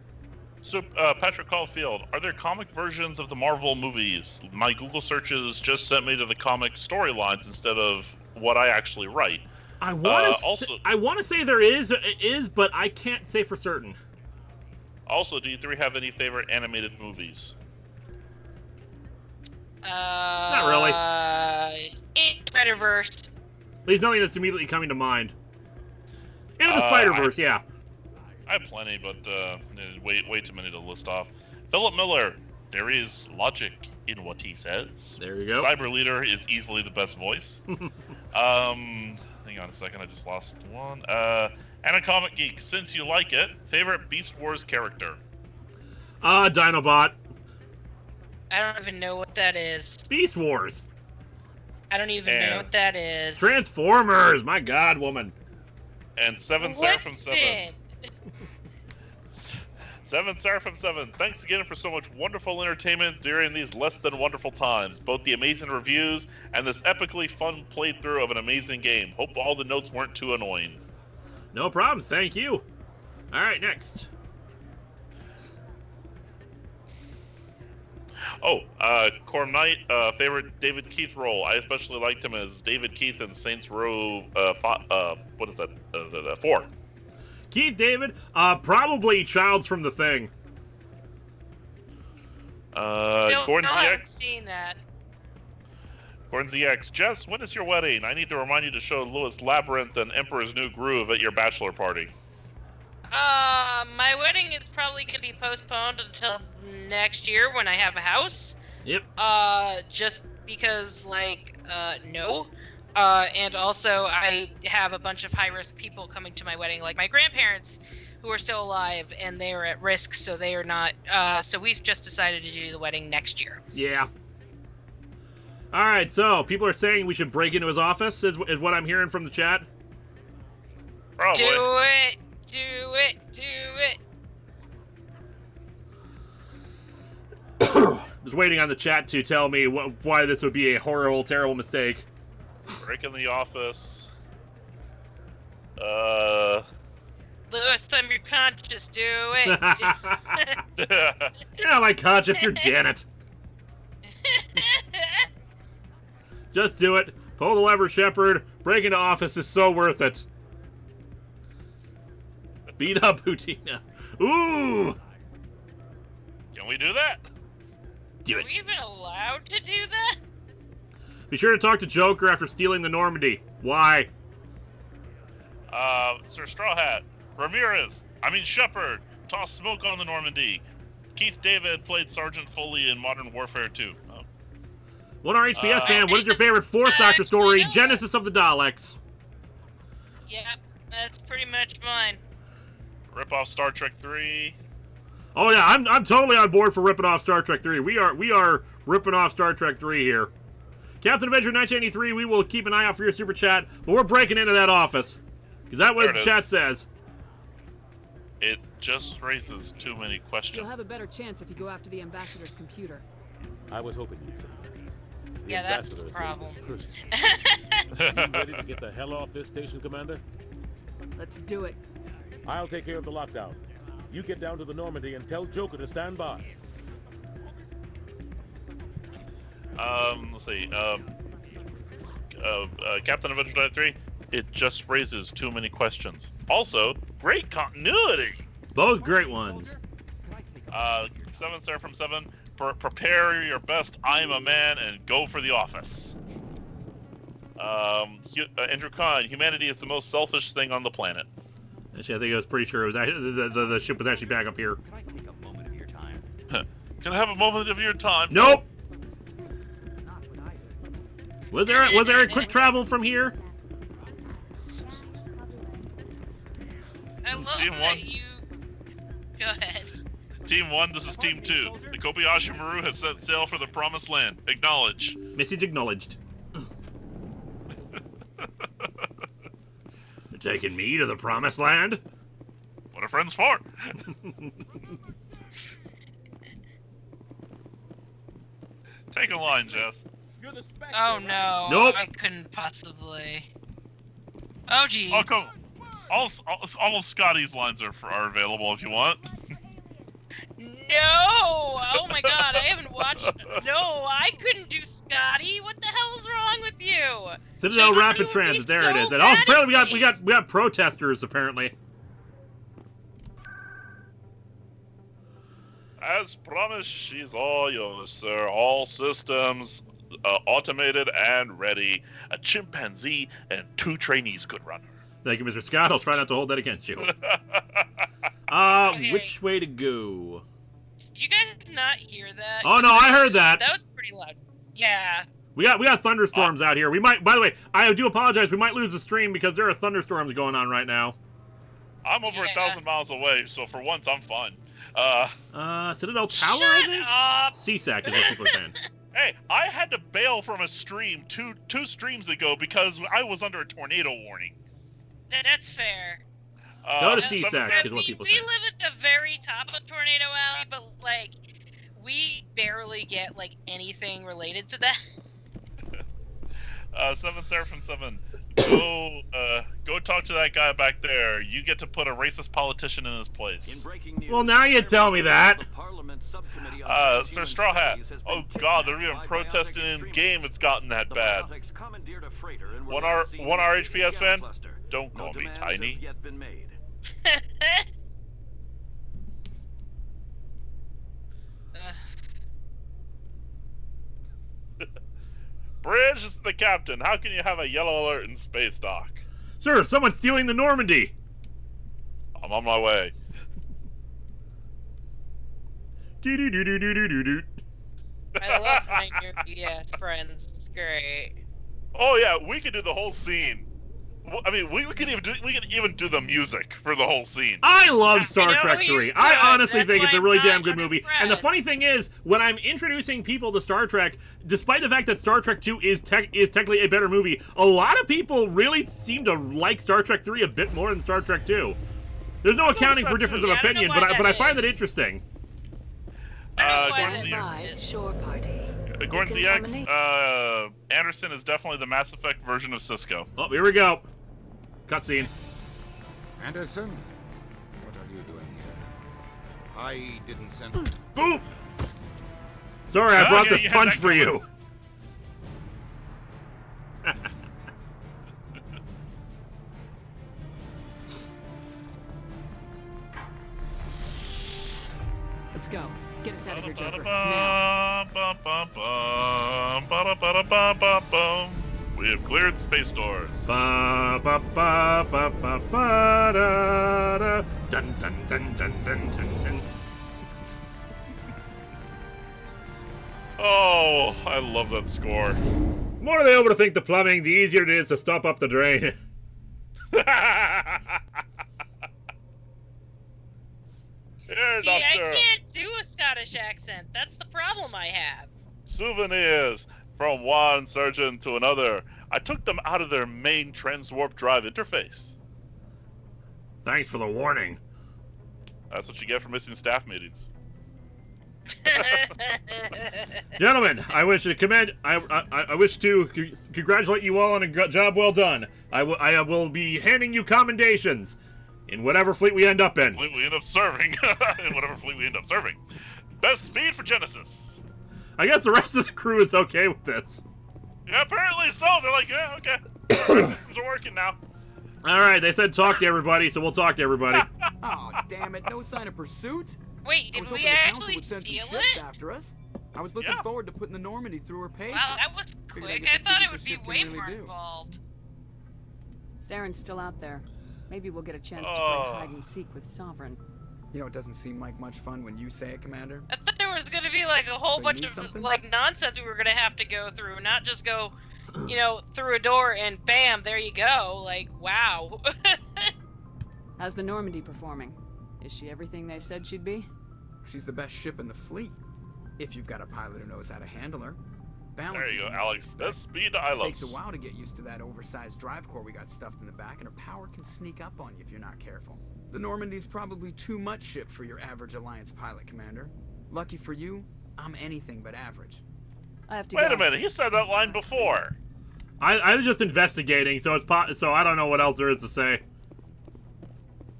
So, Patrick Caulfield, are there comic versions of the Marvel movies? My Google searches just sent me to the comic storylines instead of what I actually write. I want to say there is, but I can't say for certain. Also, do you three have any favorite animated movies? Not really. Spider-Verse. There's nothing that's immediately coming to mind. Into the Spider-Verse, yeah. I have plenty, but way too many to list off. Philip Miller, there is logic in what he says. There you go. Cyber Leader is easily the best voice. Hang on a second, I just lost one. And a Comic Geek, since you like it, favorite Beast Wars character? Dinobot. I don't even know what that is. Beast Wars. I don't even know what that is. Transformers. My God, woman. And 7 Seraphim 7. 7 Seraphim 7. Thanks again for so much wonderful entertainment during these less than wonderful times. Both the amazing reviews and this epically fun playthrough of an amazing game. Hope all the notes weren't too annoying. No problem. Thank you. All right, next. Oh, Corm Knight, favorite David Keith role. I especially liked him as David Keith in Saints Row, what is that? 4. Keith David, probably Childs from The Thing. Gordon I haven't ZX. seen that. Gordon ZX. Jess, when is your wedding? I need to remind you to show Lewis Labyrinth and Emperor's New Groove at your bachelor party. My wedding is probably going to be postponed until next year when I have a house. Yep. Just because, no. And also, I have a bunch of high-risk people coming to my wedding, like my grandparents, who are still alive, and they are at risk, so they are not. So we've just decided to do the wedding next year. Yeah. All right, so people are saying we should break into his office, is what I'm hearing from the chat. Probably. Do it! Do it! Do it! Just waiting on the chat to tell me why this would be a horrible, terrible mistake. Break in the office. Lewis, I'm your conscience. Do it! You're not my conscience, you're Janet. Just do it. Pull the lever, Shepard. Break into office is so worth it. Beat up Butina. Ooh! Can we do that? Do Are it. we even allowed to do that? Be sure to talk to Joker after stealing the Normandy. Why? Sir Straw Hat. Shepard. Toss smoke on the Normandy. Keith David played Sergeant Foley in Modern Warfare 2. Oh. One RHPS fan, what is your favorite fourth Doctor story? Genesis of the Daleks. Yep, that's pretty much mine. Rip off Star Trek 3. Oh yeah, I'm totally on board for ripping off Star Trek 3. We are ripping off Star Trek 3 here. Captain Adventure 1983, we will keep an eye out for your super chat, but we're breaking into that office. Is that what the chat says? It just raises too many questions. You'll have a better chance if you go after the ambassador's computer. I was hoping you'd say that. The Yeah, that's the ambassador has made problem. this personal. You ready to get the hell off this station, Commander? Let's do it. I'll take care of the lockdown. You get down to the Normandy and tell Joker to stand by. Let's see. Captain Adventure 93. It just raises too many questions. Also, great continuity. Both great ones. 7 Seraphim 7. Prepare your best I'm a man and go for the office. Andrew Kahn. Humanity is the most selfish thing on the planet. Actually, I think I was pretty sure it was the ship was actually back up here. Can I take a moment of your time? Can I have a moment of your time? Nope. Was there a quick travel from here? I love Team that 1. you... Go ahead. Team 1, this is Team 2. The Kobayashi Maru has set sail for the Promised Land. Acknowledge. Message acknowledged. You're taking me to the Promised Land? What are friends for? Take a line, Jess. Oh no. Nope. I couldn't possibly. Oh geez. Oh, come. All of Scotty's lines are available if you want. No! Oh my god, I haven't watched. No, I couldn't do Scotty. What the hell is wrong with you? Citadel Rapid Transit. There it is. And also, apparently we got protesters. Apparently. As promised, she's all yours, sir. All systems automated and ready. A chimpanzee and 2 trainees could run her. Thank you, Mr. Scott. I'll try not to hold that against you. Okay. Which way to go? Did you guys not hear that? Oh no, I heard that. That was pretty loud. Yeah. We got thunderstorms out here. We might. By the way, I do apologize. We might lose the stream because there are thunderstorms going on right now. I'm over 1,000 miles away, so for once I'm fine. Citadel Tower, I think? up! CSAC is what people are saying. Hey, I had to bail from a stream two streams ago because I was under a tornado warning. That's fair. Go to CSAC is what people We say. live at the very top of Tornado Alley, but, like, we barely get, like, anything related to that. 7 Seraphim 7. Go talk to that guy back there. You get to put a racist politician in his place. Well, now you tell me that. Sir Straw Hat. Oh God, they're even protesting in game. It's gotten that bad. 1R HPS fan. Don't call me tiny. Bridge is the captain. How can you have a yellow alert in space dock? Sir, someone's stealing the Normandy. I'm on my way. I love playing your BS friends. It's great. Oh yeah, we could do the whole scene. I mean, we could even do the music for the whole scene. I love Star Trek 3. I honestly think it's a really damn good movie. impressed. And the funny thing is, when I'm introducing people to Star Trek, despite the fact that Star Trek 2 is technically a better movie, a lot of people really seem to like Star Trek 3 a bit more than Star Trek 2. There's no accounting for difference of opinion, but I find that interesting. Gordon ZX, Anderson is definitely the Mass Effect version of Cisco. Oh, here we go. Cutscene. Anderson? What are you doing here? I didn't send... Boop! Sorry, I brought this punch for you. Let's go. Get us out of here, Joker. We have cleared space doors. Ba ba ba ba ba ba da da. Dun dun dun dun dun dun dun. Oh, I love that score. The more they overthink the plumbing, the easier it is to stop up the drain. Here, See, Doctor. I can't do a Scottish accent. That's the problem I have. Souvenirs from one surgeon to another. I took them out of their main transwarp drive interface. Thanks for the warning. That's what you get for missing staff meetings. Gentlemen, I wish to congratulate you all on a job well done. I will be handing you commendations in whatever fleet we end up in. We end up serving. In whatever fleet we end up serving. Best speed for Genesis. I guess the rest of the crew is okay with this. Yeah, apparently so. They're like, yeah, okay. Systems are working now. Alright, they said talk to everybody, so we'll talk to everybody. Oh, damn it. No sign of pursuit? Wait, did we actually steal it? After us. I was looking forward to putting the Normandy through her paces. Wow, that was quick. I thought it would be way more involved. Saren's still out there. Maybe we'll get a chance to play hide and seek with Sovereign. You know, it doesn't seem like much fun when you say it, Commander. I thought there was going to be like a whole bunch of like nonsense we were going to have to go through, not just go, you know, through a door and bam, there you go. Like, wow. How's the Normandy performing? Is she everything they said she'd be? She's the best ship in the fleet. If you've got a pilot who knows how to handle her. There you go, Alex. Best speed I love. It takes a while to get used to that oversized drive core we got stuffed in the back, and her power can sneak up on you if you're not careful. The Normandy's probably too much ship for your average Alliance pilot, Commander. Lucky for you, I'm anything but average. I have to Wait a minute, he said that line before. I was just investigating, so so I don't know what else there is to say.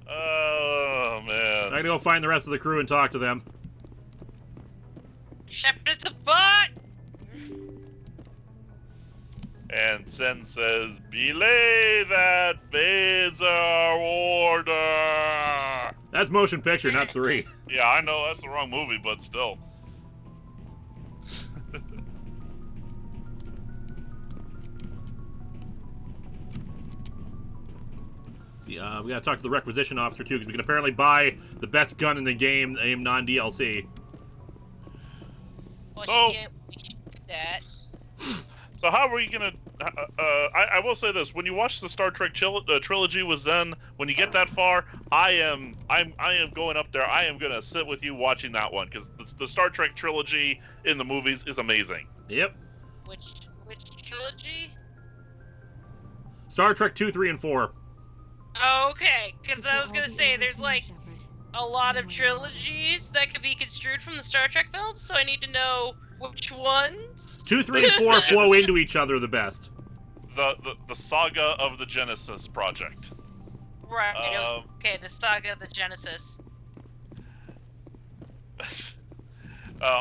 Oh man. I gotta go find the rest of the crew and talk to them. Chapter support! And Sen says, belay that phaser order. That's motion picture, not 3. Yeah, I know that's the wrong movie, but still. We gotta talk to the requisition officer too, because we can apparently buy the best gun in the game, non-DLC. Well, we should do that. So how are we gonna I will say this: when you watch the Star Trek trilogy with Zen, when you get that far, I am going up there. I am gonna sit with you watching that one because the Star Trek trilogy in the movies is amazing. Yep. Which trilogy? Star Trek 2, 3, and 4. Oh, okay, because I was gonna say there's like a lot of trilogies that could be construed from the Star Trek films, so I need to know which ones. 2, 3, and 4 flow into each other the best. The saga of the Genesis project. Right. Okay, the saga of the Genesis.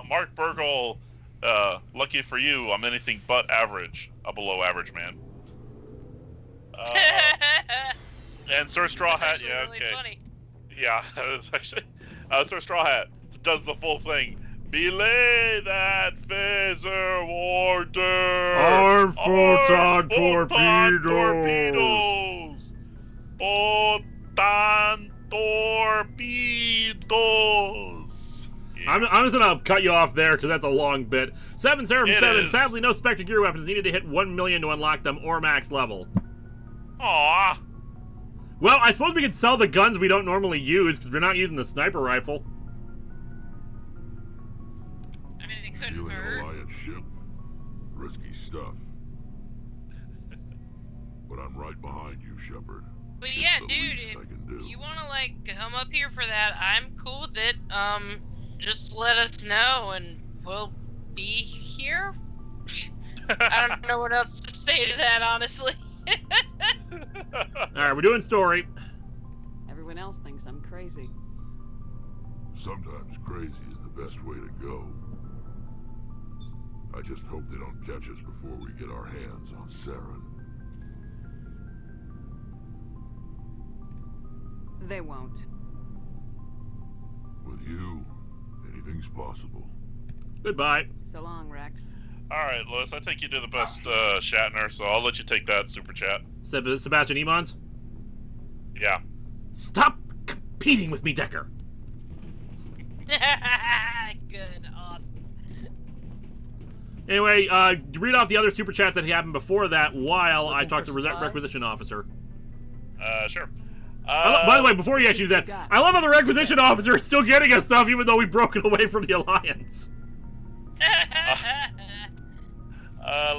Mark Burgle, lucky for you, I'm anything but average. A below average man. And Sir Straw Hat, yeah, really okay. Funny. Yeah, it's actually Sir Straw Hat does the full thing. Belay that phaser warder. Arm photon torpedoes. Photon torpedoes. Yeah. I'm just gonna cut you off there because that's a long bit. 7 Seraphim 7. Is. Sadly, no Spectre gear weapons needed to hit 1 million to unlock them or max level. Aww. Well, I suppose we could sell the guns we don't normally use because we're not using the sniper rifle. I mean, it couldn't Stealing hurt. an Alliance ship? Risky stuff. But I'm right behind you, Shepard. But It's yeah, the dude, least I can do. if you wanna like come up here for that, I'm cool with it. Just let us know and we'll be here. I don't know what else to say to that, honestly. Alright, we're doing story. Everyone else thinks I'm crazy. Sometimes crazy is the best way to go. I just hope they don't catch us before we get our hands on Saren. They won't. With you, anything's possible. Goodbye. So long, Rex. Alright, Lois, I think you do the best Shatner, so I'll let you take that super chat. Sebastian Emons? Yeah. Stop competing with me, Decker. Good, awesome. Anyway, read off the other super chats that happened before that while I talk to the requisition officer. Sure. By the way, before you actually do that, I love how the requisition officer is still getting us stuff even though we've broken away from the Alliance.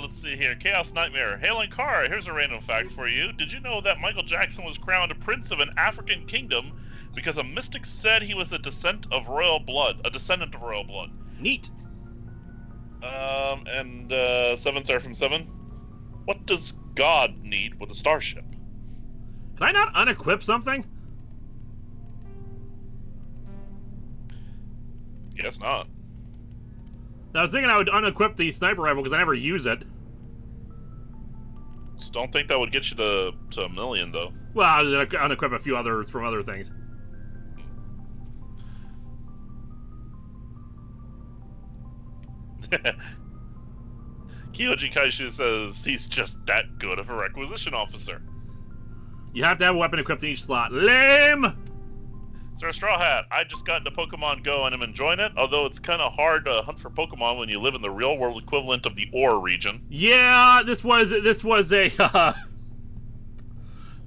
Let's see here. Chaos Nightmare. Hey, Linkara, here's a random fact for you. Did you know that Michael Jackson was crowned a prince of an African kingdom because a mystic said he was a descendant of royal blood? Neat. And 7 Seraphim 7. What does God need with a starship? Can I not unequip something? Guess not. I was thinking I would unequip the sniper rifle because I never use it. Just don't think that would get you to a million, though. Well, I was gonna unequip a few others from other things. Kyoji Kaishu says he's just that good of a requisition officer. You have to have a weapon equipped in each slot. Lame! Sir Straw Hat, I just got into Pokemon Go and I'm enjoying it, although it's kind of hard to hunt for Pokemon when you live in the real-world equivalent of the Ore region. Yeah, this was a...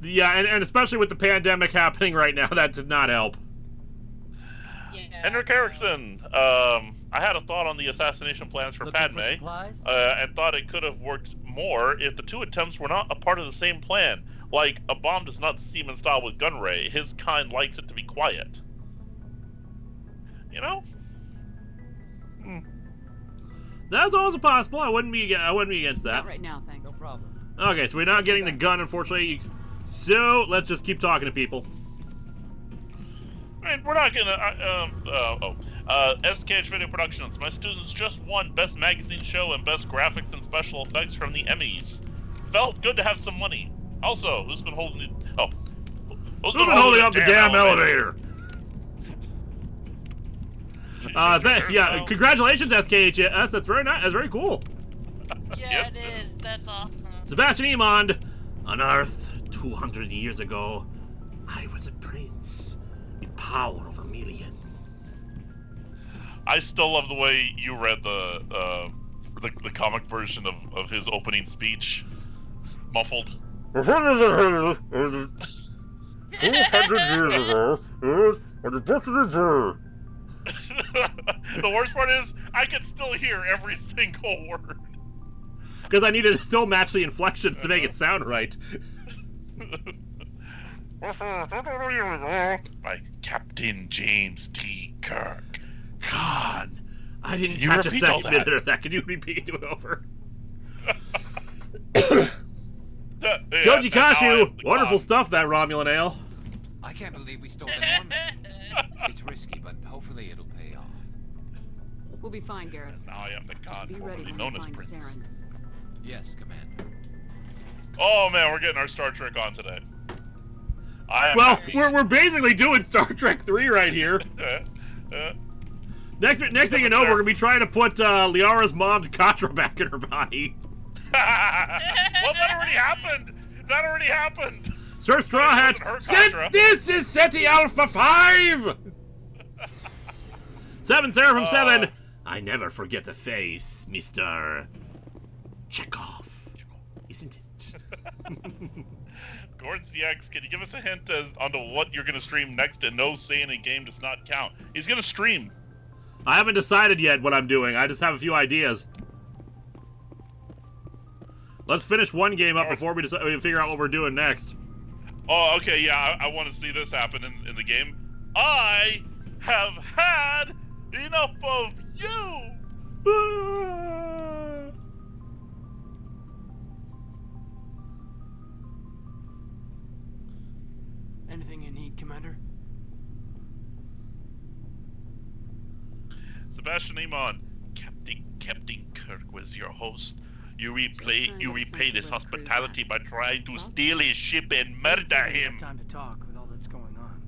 yeah, and especially with the pandemic happening right now, that did not help. Henrik Erickson, I had a thought on the assassination plans for Padme, and thought it could have worked more if the two attempts were not a part of the same plan. Like, a bomb does not seem in style with Gunray. His kind likes it to be quiet. You know? That's also possible. I wouldn't be against that. Not right now, thanks. No problem. Okay, so we're not getting the gun, unfortunately. So let's just keep talking to people. I mean, we're not gonna. SKH Video Productions. My students just won Best Magazine Show and Best Graphics and Special Effects from the Emmys. Felt good to have some money. Also, who's been holding the? Oh, who's been holding up the damn elevator? Yeah, congratulations, SKHS. That's very nice. That's very cool. Yeah, Yes, it is. That's awesome. Sebastian Emond, on Earth 200 years ago, I was a prince with power over millions. I still love the way you read the comic version of his opening speech. Muffled. 200 years ago, The worst part is, I can still hear every single word. Because I need to still match the inflections to make it sound right. By Captain James T. Kirk. God, I didn't Can you catch a repeat all second that? minute of that. Could you repeat it over? Koji Kashu, wonderful stuff, that Romulan ale. I can't believe we stole the Normandy. It's risky, but hopefully it'll pay off. We'll be fine, Garrus. Now I am the god Be ready formerly when known we as find Prince. Saren. Yes, Commander. Oh man, we're getting our Star Trek on today. Well, we're basically doing Star Trek 3 right here. Next thing you know, we're gonna be trying to put Liara's mom's Katra back in her body. Well, that already happened. That already happened. Sir Straw Hat, this is SETI Alpha 5. 7 Seraphim 7. I never forget a face, Mr. Chekhov. Isn't it? Gordon's DX, can you give us a hint onto what you're going to stream next? And no, say in a game does not count. He's going to stream. I haven't decided yet what I'm doing. I just have a few ideas. Let's finish one game up before we figure out what we're doing next. Oh, okay, yeah, I want to see this happen in the game. I have had enough of you! Anything you need, Commander? Sebastian Iman, Captain Kirk was your host. You repay this hospitality by trying to steal his ship and murder him. Time to talk with all that's going on.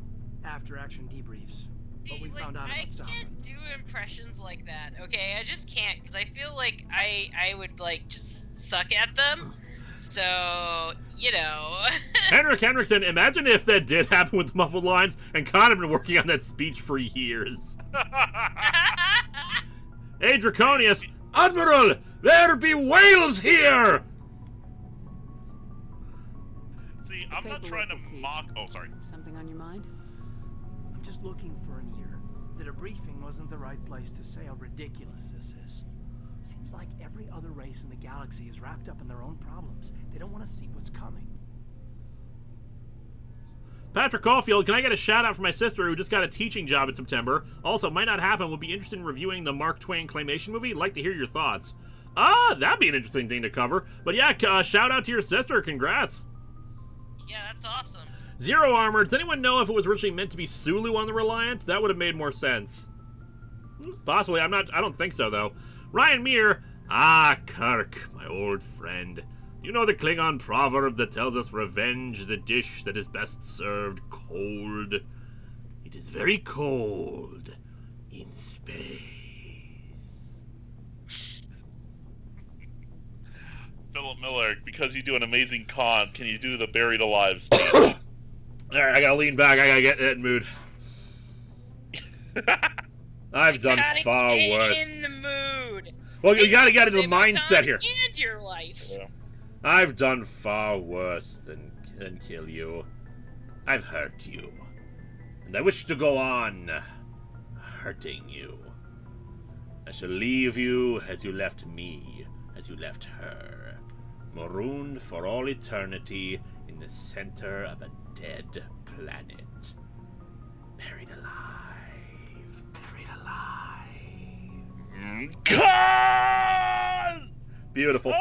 After action debriefs. What we found out I about Southern. can't do impressions like that, okay? I just can't, because I feel like I would, like, just suck at them. So, you know. Henrik Henriksen, imagine if that did happen with the muffled lines and Khan had been working on that speech for years. Hey, Draconius, Admiral, there be whales here! See, I'm not trying to mock. Oh, sorry. Something on your mind? I'm just looking for an ear. The debriefing wasn't the right place to say how ridiculous this is. Seems like every other race in the galaxy is wrapped up in their own problems. They don't want to see what's coming. Patrick Caulfield, can I get a shout out for my sister who just got a teaching job in September? Also, might not happen, would be interested in reviewing the Mark Twain claymation movie. Like to hear your thoughts. That'd be an interesting thing to cover. But yeah, shout out to your sister. Congrats. Yeah, that's awesome. Zero Armor, does anyone know if it was originally meant to be Sulu on the Reliant? That would have made more sense. Possibly, I don't think so, though. Ryan Meir, Kirk, my old friend. You know the Klingon proverb that tells us revenge is a dish that is best served cold? It is very cold in space. Philip Miller, because you do an amazing con, can you do the buried alive speech? Alright, I gotta lean back, I gotta get in that mood. I've done far worse. In the mood. Well, you gotta get into the mindset here. And your life. Yeah. I've done far worse than kill you. I've hurt you. And I wish to go on hurting you. I shall leave you as you left me, as you left her. Marooned for all eternity in the center of a dead planet. Buried alive. Buried alive. God! Beautiful.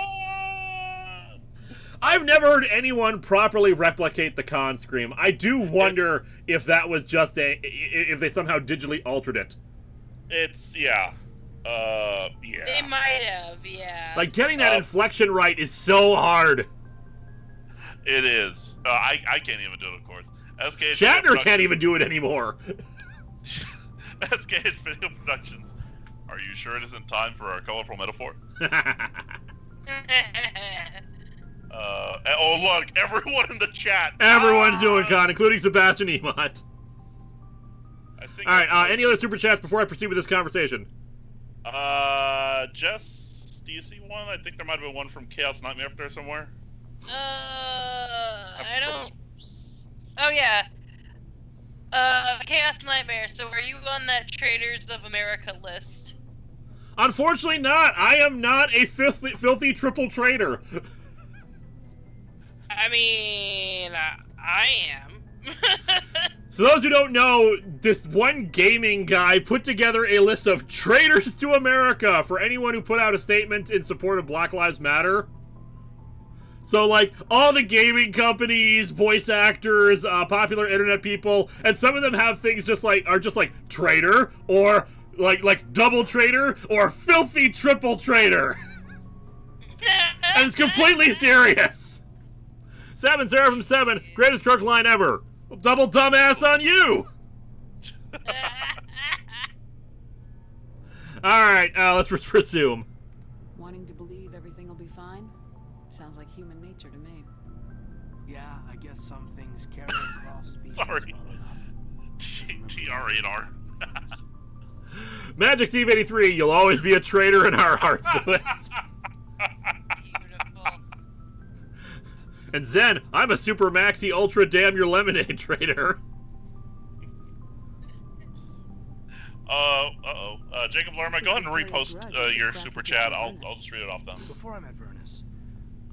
I've never heard anyone properly replicate the Khan scream. I do wonder if that was just if they somehow digitally altered it. It's, yeah. Yeah. They might have, yeah. Like, getting that inflection right is so hard. It is. I can't even do it, of course. Shatner can't even do it anymore. SKH Video Productions. Are you sure it isn't time for our colorful metaphor? Oh, look, everyone in the chat. Everyone's doing Khan, including Sebastian Emot. Alright, any other super chats before I proceed with this conversation? Jess, do you see one? I think there might have been one from Chaos Nightmare up there somewhere. I don't. Oh yeah. Chaos Nightmare. So are you on that Traders of America list? Unfortunately not. I am not a filthy triple trader. I mean, I am. For those who don't know, this one gaming guy put together a list of traitors to America for anyone who put out a statement in support of Black Lives Matter. So, like, all the gaming companies, voice actors, popular internet people, and some of them have things are just like traitor, or like double traitor, or filthy triple traitor. And it's completely serious. 7 Seraphim 7, greatest crook line ever. Double dumbass on you. Alright, let's resume. Wanting to believe everything will be fine? Sounds like human nature to me. Yeah, I guess some things carry across species Sorry. well enough. TR8R. Magic Steve 83, you'll always be a traitor in our hearts, Lewis. And Zen, I'm a super maxi ultra damn your lemonade trader. Jacob Lerma, go ahead and repost your super chat. I'll just read it off then. Before I met Vernus,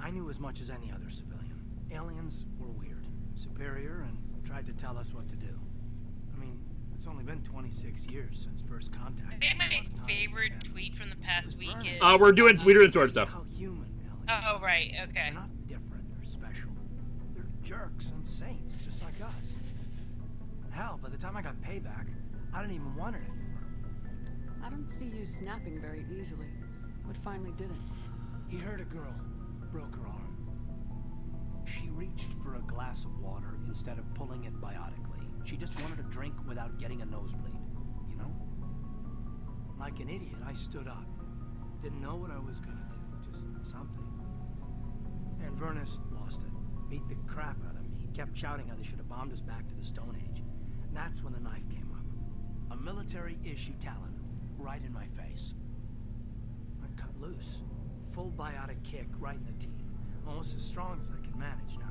I knew as much as any other civilian. Aliens were weird, superior, and tried to tell us what to do. I mean, it's only been 26 years since first contact. I think my favorite tweet from the past week is... We're doing sword stuff. How human aliens Oh, right, okay. They're not different or special. They're jerks and saints, just like us. Hell, by the time I got payback, I didn't even want it anymore. I don't see you snapping very easily. What finally did it? He hurt a girl, broke her arm. She reached for a glass of water instead of pulling it biotically. She just wanted a drink without getting a nosebleed, you know? Like an idiot, I stood up. Didn't know what I was gonna do, just something. And Vernus lost it. Beat the crap out of me. Kept shouting how they should have bombed us back to the Stone Age. And that's when the knife came up. A military-issue talon, right in my face. I cut loose. Full biotic kick right in the teeth. Almost as strong as I can manage now.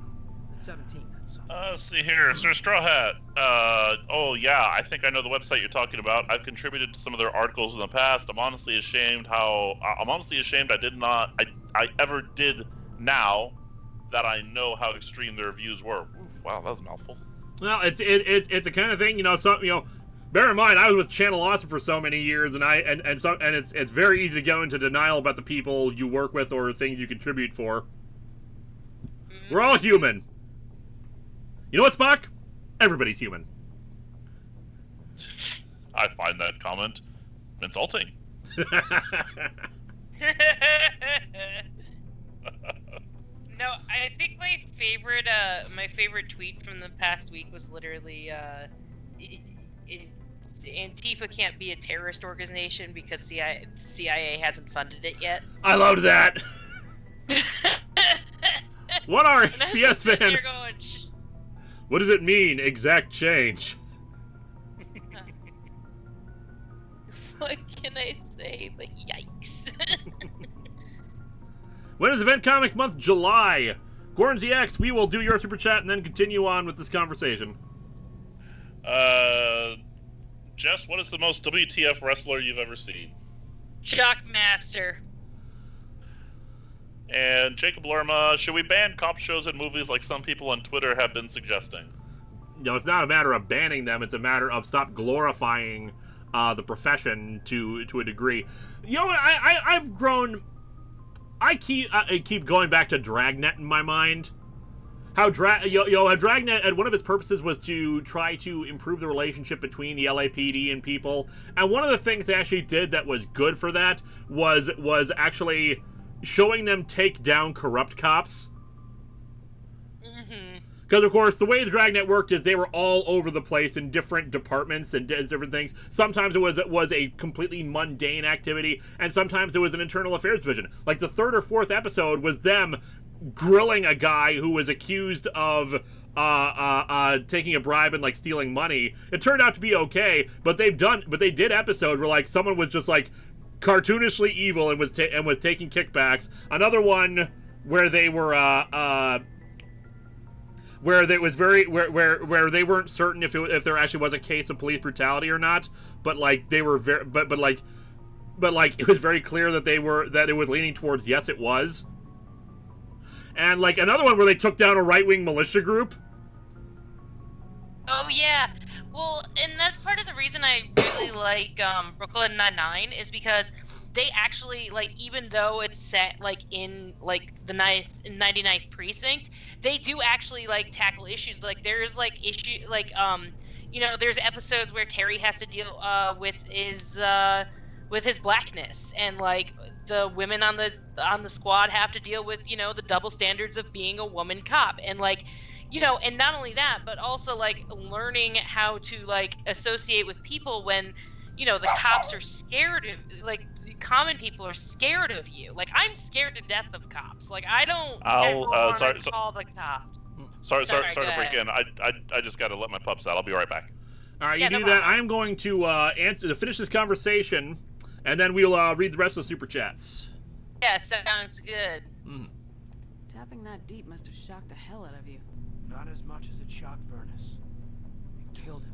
At 17, that's something. Let's see here, Sir Straw Hat. Oh yeah, I think I know the website you're talking about. I've contributed to some of their articles in the past. I'm honestly ashamed I ever did now that I know how extreme their views were. Ooh, wow, that was a mouthful. Well, it's a kind of thing, bear in mind, I was with Channel Awesome for so many years, and it's very easy to go into denial about the people you work with or things you contribute for. We're all human. You know what, Spock? Everybody's human. I find that comment insulting. No, I think my favorite tweet from the past week was literally, Antifa can't be a terrorist organization because CIA hasn't funded it yet. I loved that. What are XPS fan? Going, what does it mean? Exact change. What can I say? But yikes. When is Event Comics Month? July. Gorn ZX, we will do your super chat and then continue on with this conversation. Jess, what is the most WTF wrestler you've ever seen? Shockmaster. And Jacob Lerma, should we ban cop shows and movies like some people on Twitter have been suggesting? No, it's not a matter of banning them. It's a matter of stop glorifying the profession to a degree. You know what? I've grown. I keep going back to Dragnet in my mind. How Dragnet, and one of its purposes was to try to improve the relationship between the LAPD and people. And one of the things they actually did that was good for that was actually showing them take down corrupt cops. Because, of course, the way the Dragnet worked is they were all over the place in different departments and different things. Sometimes it was a completely mundane activity, and sometimes there was an internal affairs division. Like, the third or fourth episode was them grilling a guy who was accused of taking a bribe and, like, stealing money. It turned out to be okay, but they did episode where, like, someone was just, like, cartoonishly evil and was taking kickbacks. Another one where they were where they was very where they weren't certain if there actually was a case of police brutality or not, but like they were very but like it was very clear that it was leaning towards yes, it was. And like another one where they took down a right-wing militia group. Oh yeah, well, and that's part of the reason I really like Brooklyn Nine-Nine is because they actually, like, even though it's set like in like the 99th precinct, they do actually like tackle issues. Like there's like issue like there's episodes where Terry has to deal with his blackness, and like the women on the squad have to deal with the double standards of being a woman cop, and like and not only that, but also like learning how to like associate with people when the cops are scared of, like, the common people are scared of you. Like, I'm scared to death of cops. Like, I don't ever call the cops. Sorry to break in. I just got to let my pups out. I'll be right back. All right, you do that. I'm going to finish this conversation, and then we'll read the rest of the super chats. Yeah, sounds good. Tapping that deep must have shocked the hell out of you. Not as much as it shocked Vernus. It killed him.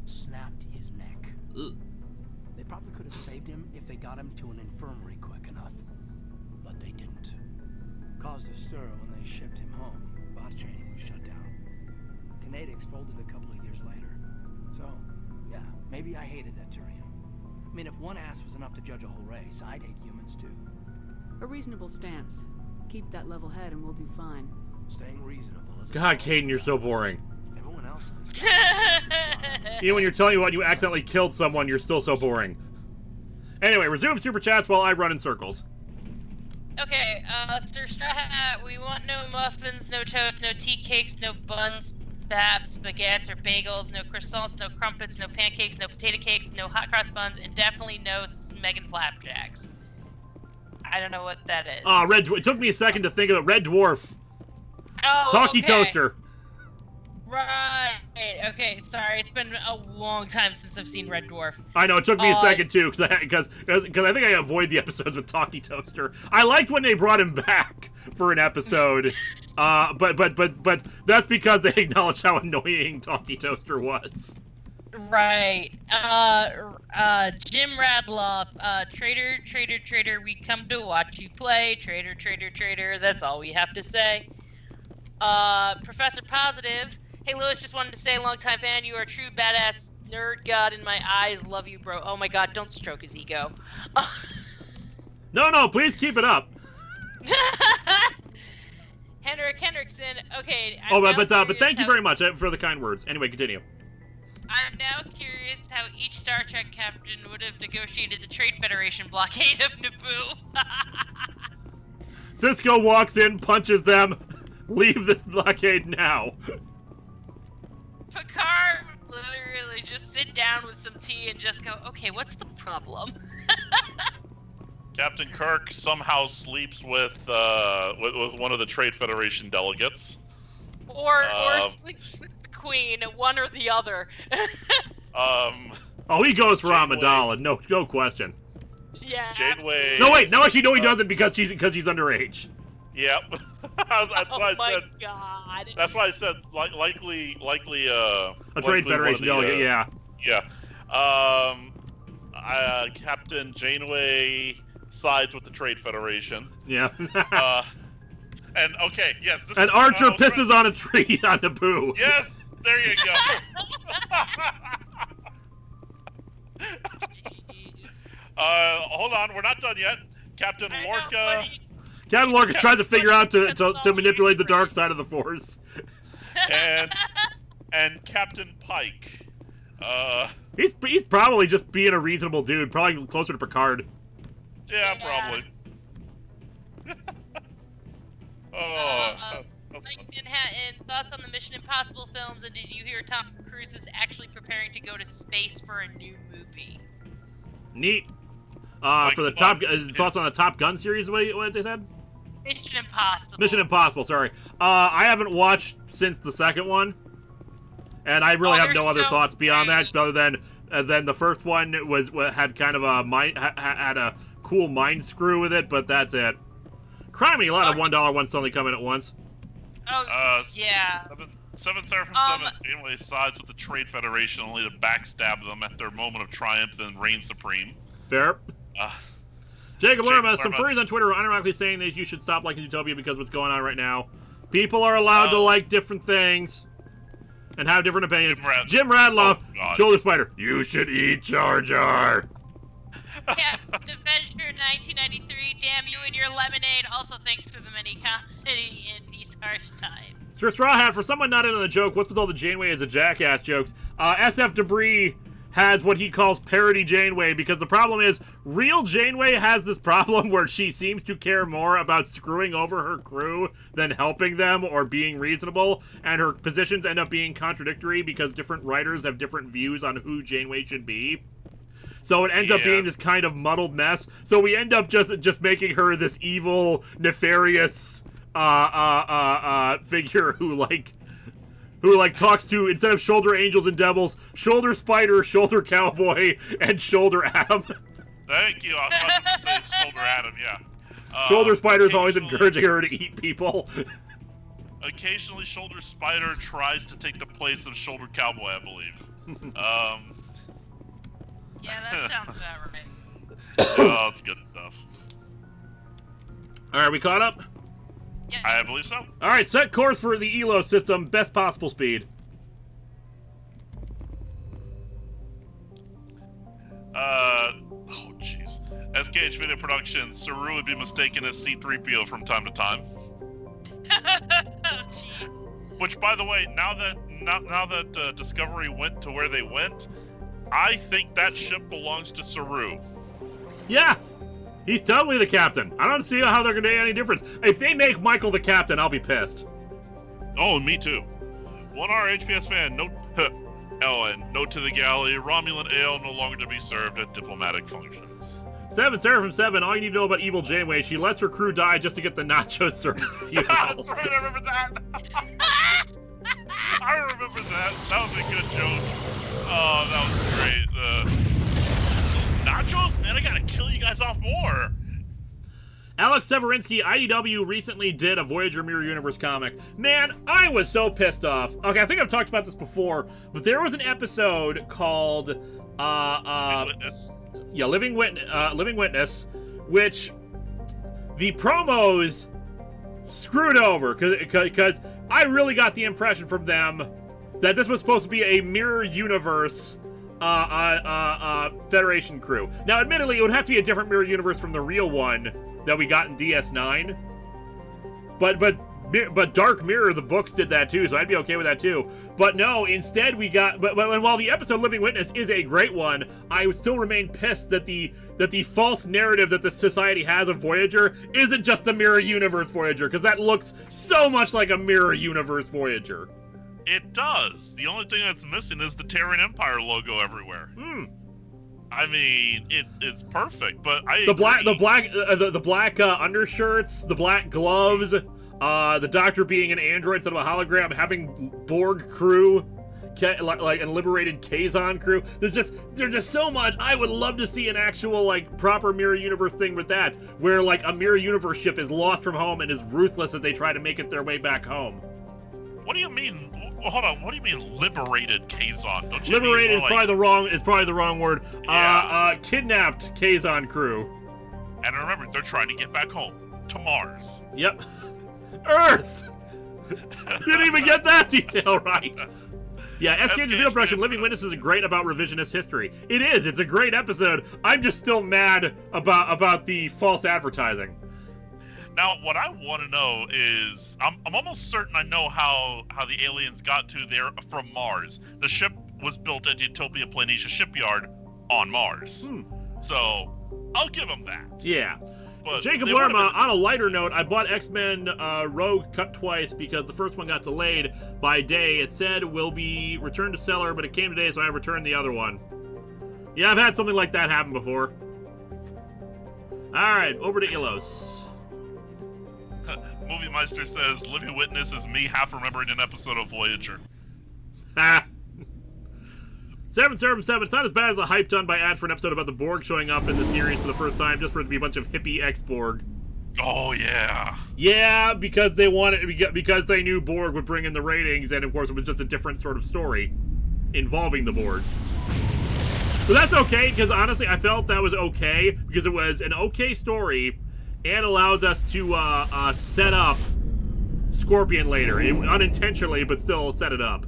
Snapped his neck. Ugh. They probably could have saved him if they got him to an infirmary quick enough. But they didn't. Caused a stir when they shipped him home. Bot training was shut down. Kinetics folded a couple of years later. So, yeah, maybe I hated that Tyrion. I mean, if one ass was enough to judge a whole race, I'd hate humans too. A reasonable stance. Keep that level head and we'll do fine. Staying reasonable is... God, Caden, you're so boring. Everyone else in this when you're telling you you accidentally killed someone, you're still so boring. Anyway, resume super chats while I run in circles. Okay, Sir Straw Hat, we want no muffins, no toast, no tea cakes, no buns, babs, baguettes, or bagels, no croissants, no crumpets, no pancakes, no potato cakes, no hot cross buns, and definitely no Megan flapjacks. I don't know what that is. It took me a second to think of it. Red Dwarf. Oh, Talkie okay. Toaster. Right. Okay. Sorry. It's been a long time since I've seen Red Dwarf. I know. It took me a second too, because I think I avoid the episodes with Talkie Toaster. I liked when they brought him back for an episode, but that's because they acknowledged how annoying Talkie Toaster was. Right. Jim Radloff. Traitor, we come to watch you play. Traitor. That's all we have to say. Professor Positive. Hey, Lewis, just wanted to say, longtime fan, you are a true badass nerd god in my eyes. Love you, bro. Oh my god, don't stroke his ego. No, please keep it up. Henrik Henriksen. Okay. But thank you very much for the kind words. Anyway, continue. I'm now curious how each Star Trek captain would have negotiated the Trade Federation blockade of Naboo. Cisco walks in, punches them. Leave this blockade now. Picard would literally just sit down with some tea and just go, okay, what's the problem? Captain Kirk somehow sleeps with one of the Trade Federation delegates. Or sleeps with the Queen, one or the other. He goes for Amidala, no question. Yeah. Janeway. No, wait, no, actually, no, he doesn't because she's underage. Yep. That's why I said. God. That's why I said likely a Trade Federation delegate. Yeah. Yeah. Captain Janeway sides with the Trade Federation. Yeah. And okay, yes. And Archer pisses on a tree on Naboo. Yes, there you go. Hold on, we're not done yet. Captain Lorca. Captain Lorca tries to figure out to manipulate the dark side of the Force. And Captain Pike. He's probably just being a reasonable dude, probably closer to Picard. Yeah, probably. Mike Manhattan, thoughts on the Mission Impossible films, and did you hear Tom Cruise is actually preparing to go to space for a new movie? Neat. For the thoughts on the Top Gun series, what they said? Mission Impossible. Mission Impossible, sorry. I haven't watched since the second one, and I really have no other thoughts beyond that, other than the first one had kind of a cool mind screw with it, but that's it. Crimey, a lot of $1 ones suddenly coming at once. Oh, yeah. Seven Seraphim 7 Janeway sides with the Trade Federation only to backstab them at their moment of triumph and reign supreme. Fair. Jacob Lerma, some Lerma. furries on Twitter are unironically saying that you should stop liking Utopia because of what's going on right now. People are allowed to like different things and have different opinions. Jim Radloff, Shoulder Spider, you should eat Jar Jar. Captain Adventure 1993, damn you and your lemonade. Also, thanks for the many comedy in these harsh times. Sir Straw Hat, for someone not into the joke, what's with all the Janeway as a jackass jokes? SF Debris has what he calls parody Janeway, because the problem is, real Janeway has this problem where she seems to care more about screwing over her crew than helping them or being reasonable, and her positions end up being contradictory because different writers have different views on who Janeway should be. So it ends up being this kind of muddled mess. So we end up just making her this evil, nefarious figure who talks to, instead of shoulder angels and devils, shoulder spider, shoulder cowboy, and shoulder Adam. Thank you. I was about to say shoulder Adam, yeah. Shoulder spider's always encouraging her to eat people. Occasionally, shoulder spider tries to take the place of shoulder cowboy, I believe. Yeah, that sounds about right. Oh, it's good stuff. All right, we caught up? Yeah. I believe so. All right, set course for the ELO system, best possible speed. Oh, jeez. SKH Video Productions, Saru would be mistaken as C-3PO from time to time. Oh, jeez. Which, by the way, now that Discovery went to where they went, I think that ship belongs to Saru. Yeah, he's totally the captain. I don't see how they're going to make any difference. If they make Michael the captain, I'll be pissed. Oh, me too. 1R HPS fan, note to the galley, Romulan ale no longer to be served at diplomatic functions. 7 Seraphim 7, all you need to know about Evil Janeway, she lets her crew die just to get the nachos served at the funeral. That's right, I remember that. I remember that. That was a good joke. Oh, that was great. Nachos? Man, I gotta kill you guys off more. Alex Severinsky, IDW recently did a Voyager Mirror Universe comic. Man, I was so pissed off. Okay, I think I've talked about this before, but there was an episode called Witness. Yeah, Living Witness, which the promos screwed over because I really got the impression from them that this was supposed to be a Mirror Universe Federation crew. Now, admittedly, it would have to be a different Mirror Universe from the real one that we got in DS9. But Dark Mirror, the books did that too, so I'd be okay with that too. But no, instead we got. But while the episode Living Witness is a great one, I would still remain pissed that the false narrative that the Society has of Voyager isn't just a Mirror Universe Voyager, because that looks so much like a Mirror Universe Voyager. It does. The only thing that's missing is the Terran Empire logo everywhere. I mean, it's perfect, but the black undershirts, the black gloves, the Doctor being an android instead of a hologram, having Borg crew, and liberated Kazon crew. There's just so much. I would love to see an actual proper Mirror Universe thing with that, where a Mirror Universe ship is lost from home and is ruthless as they try to make it their way back home. What do you mean? Hold on. What do you mean liberated Kazon? Don't you liberated mean is probably the wrong word. Yeah. Kidnapped Kazon crew. And remember, they're trying to get back home to Mars. Yep. Earth. You didn't even get that detail right. Yeah, SK's Video Production, Living Witness is great about revisionist history. It is. It's a great episode. I'm just still mad about the false advertising. Now, what I want to know is, I'm almost certain I know how the aliens got to there from Mars. The ship was built at Utopia Planitia Shipyard on Mars. So, I'll give them that. Yeah. But Jacob Lerma, on a lighter note, I bought X-Men Rogue cut twice because the first one got delayed by day. It said will be returned to seller, but it came today, so I returned the other one. Yeah, I've had something like that happen before. Alright, over to Ilos. Movie Meister says, Living Witness is me half remembering an episode of Voyager. Ha! 777, it's not as bad as a hype done by ad for an episode about the Borg showing up in the series for the first time, just for it to be a bunch of hippie ex-Borg. Oh yeah. Yeah, because they wanted, because they knew Borg would bring in the ratings, and of course it was just a different sort of story involving the Borg. But that's okay, because honestly, I felt that was okay, because it was an okay story, and allowed us to set up Scorpion later. Unintentionally, but still set it up.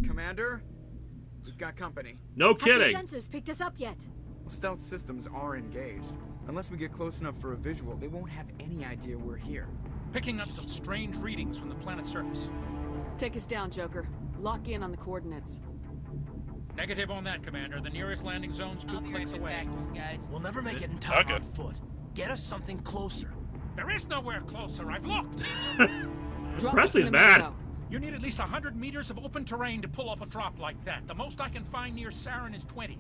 Commander? We've got company. No kidding. Have the sensors picked us up yet? Stealth systems are engaged. Unless we get close enough for a visual, they won't have any idea we're here. Picking up some strange readings from the planet's surface. Take us down, Joker. Lock in on the coordinates. Negative on that, Commander. The nearest landing zone's 2 clicks away. Guys. We'll never make it in time on foot. Get us something closer. There is nowhere closer. I've looked. Presley's bad. You need at least 100 meters of open terrain to pull off a drop like that. The most I can find near Saren is 20.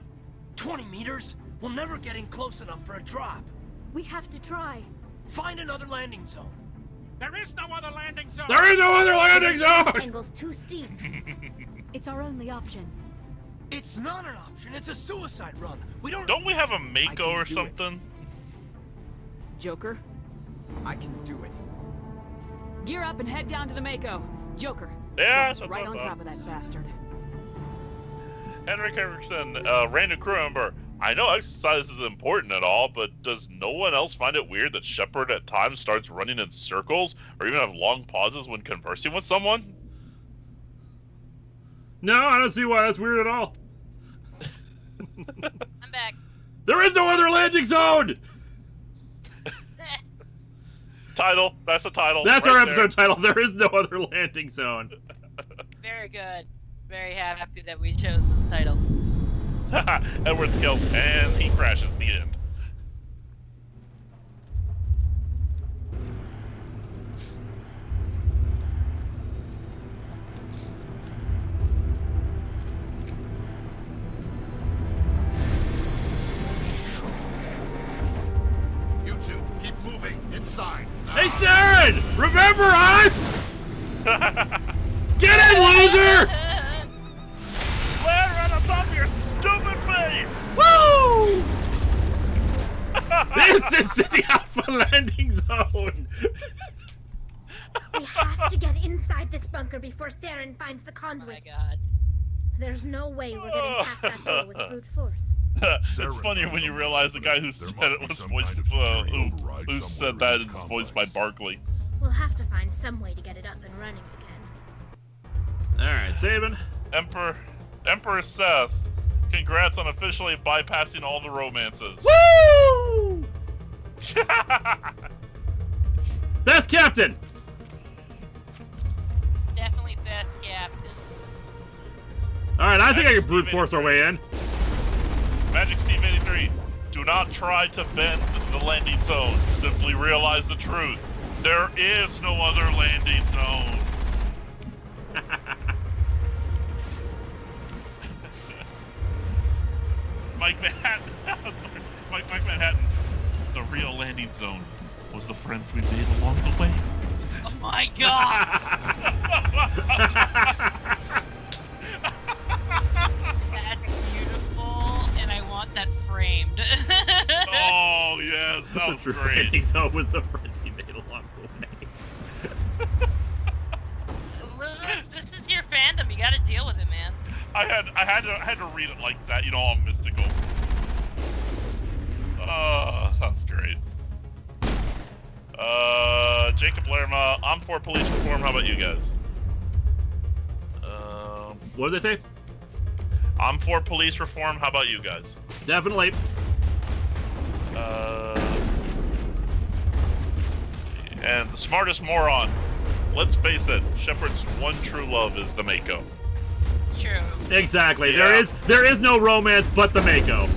20 meters? We'll never get in close enough for a drop. We have to try. Find another landing zone. There is no other landing zone. There is no other landing zone. Angle's too steep. It's our only option. It's not an option. It's a suicide run. Don't we have a Mako or something? Joker? I can do it. Gear up and head down to the Mako. Joker. Yeah, that's right on top of that bastard. Henrik Henriksen, random crew member. I know exercise is important at all, but does no one else find it weird that Shepard at times starts running in circles or even have long pauses when conversing with someone? No, I don't see why that's weird at all. I'm back. There is no other landing zone! Title. That's the title. That's right our episode there. title. There is no other landing zone. Very good. Very happy that we chose this title. Edward skills, and he crashes. The end. You two, keep moving inside. Hey, Saren! Remember us? Get in, loser! Flare right on top of your stupid face! Woo! This is the Alpha landing zone. We have to get inside this bunker before Saren finds the conduit. Oh my god. There's no way we're getting past that door with brute force. It's funny when you realize the guy who said it was voiced, who said that is voiced by Barkley. We'll have to find some way to get it up and running again. Alright, Sabin. Emperor Seth, congrats on officially bypassing all the romances. Woo! Best captain! Definitely best captain. Alright, I think I can brute force our way in. Magic Steve 83, do not try to bend the landing zone. Simply realize the truth. There is no other landing zone. Mike Manhattan. The real landing zone was the friends we made along the way. Oh my god! That's beautiful, and I want that framed. Oh yes, that was The great. landing zone was the friends we made along the way. This is your fandom. You gotta deal with it, man. I had to read it like that, you know, all mystical. That's great. Jacob Lerma, I'm for police reform. How about you guys? What did they say? I'm for police reform. How about you guys? Definitely. And the smartest moron. Let's face it, Shepard's one true love is the Mako. True. Exactly. Yeah. There is no romance but the Mako.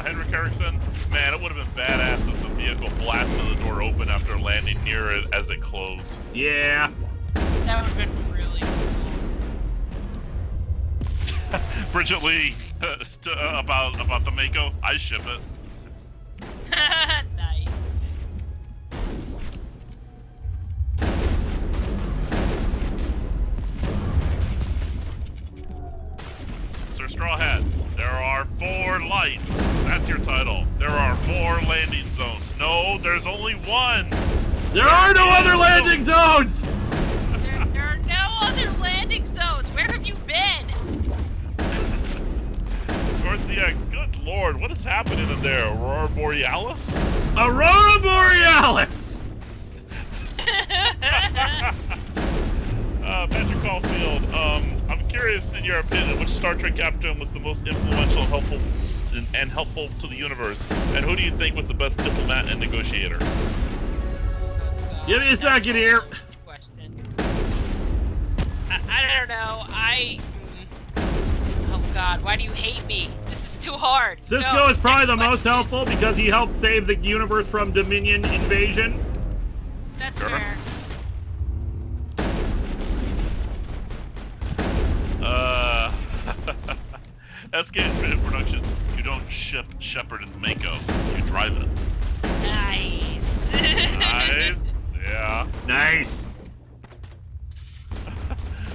Henrik Erickson, man, it would have been badass if the vehicle blasted the door open after landing near it as it closed. Yeah. That would have been really cool. Bridget Lee, about the Mako, I ship it. Nice. Sir Straw Hat, there are 4 lights. That's your title. There are 4 landing zones. No, there's only one. There are no other landing zones. There are no other landing zones. Where have you been? Towards the X. Good lord, what is happening in there? Aurora Borealis? Aurora Borealis. Patrick Caulfield, I'm curious in your opinion, which Star Trek captain was the most influential and helpful to the universe, and who do you think was the best diplomat and negotiator? Give me a second here. Question. I don't know. Oh God, why do you hate me? This is too hard. Cisco is probably the most helpful because he helped save the universe from Dominion invasion. That's fair. SK Productions, you don't ship Shepard and Mako, you drive it. Nice. Nice. Yeah. Nice.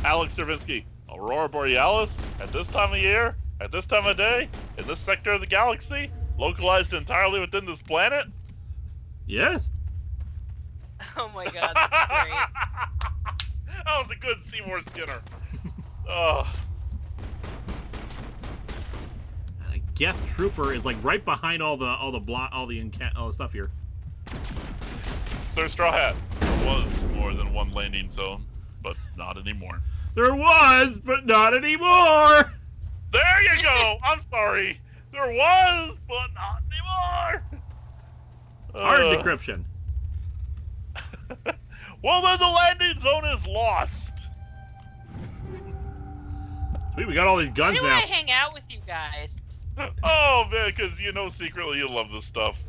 Alex Servinsky, Aurora Borealis, at this time of year, at this time of day, in this sector of the galaxy, localized entirely within this planet? Yes. Oh my God, that's great. That was a good Seymour Skinner. Oh. Geth Trooper is like right behind all the stuff here. Sir Straw Hat, there was more than one landing zone, but not anymore. There was, but not anymore. There you go. I'm sorry. There was, but not anymore. Hard decryption. Well, then the landing zone is lost. Sweet, we got all these guns Why do now. I hang out with you guys? Oh man, because you know secretly you love this stuff.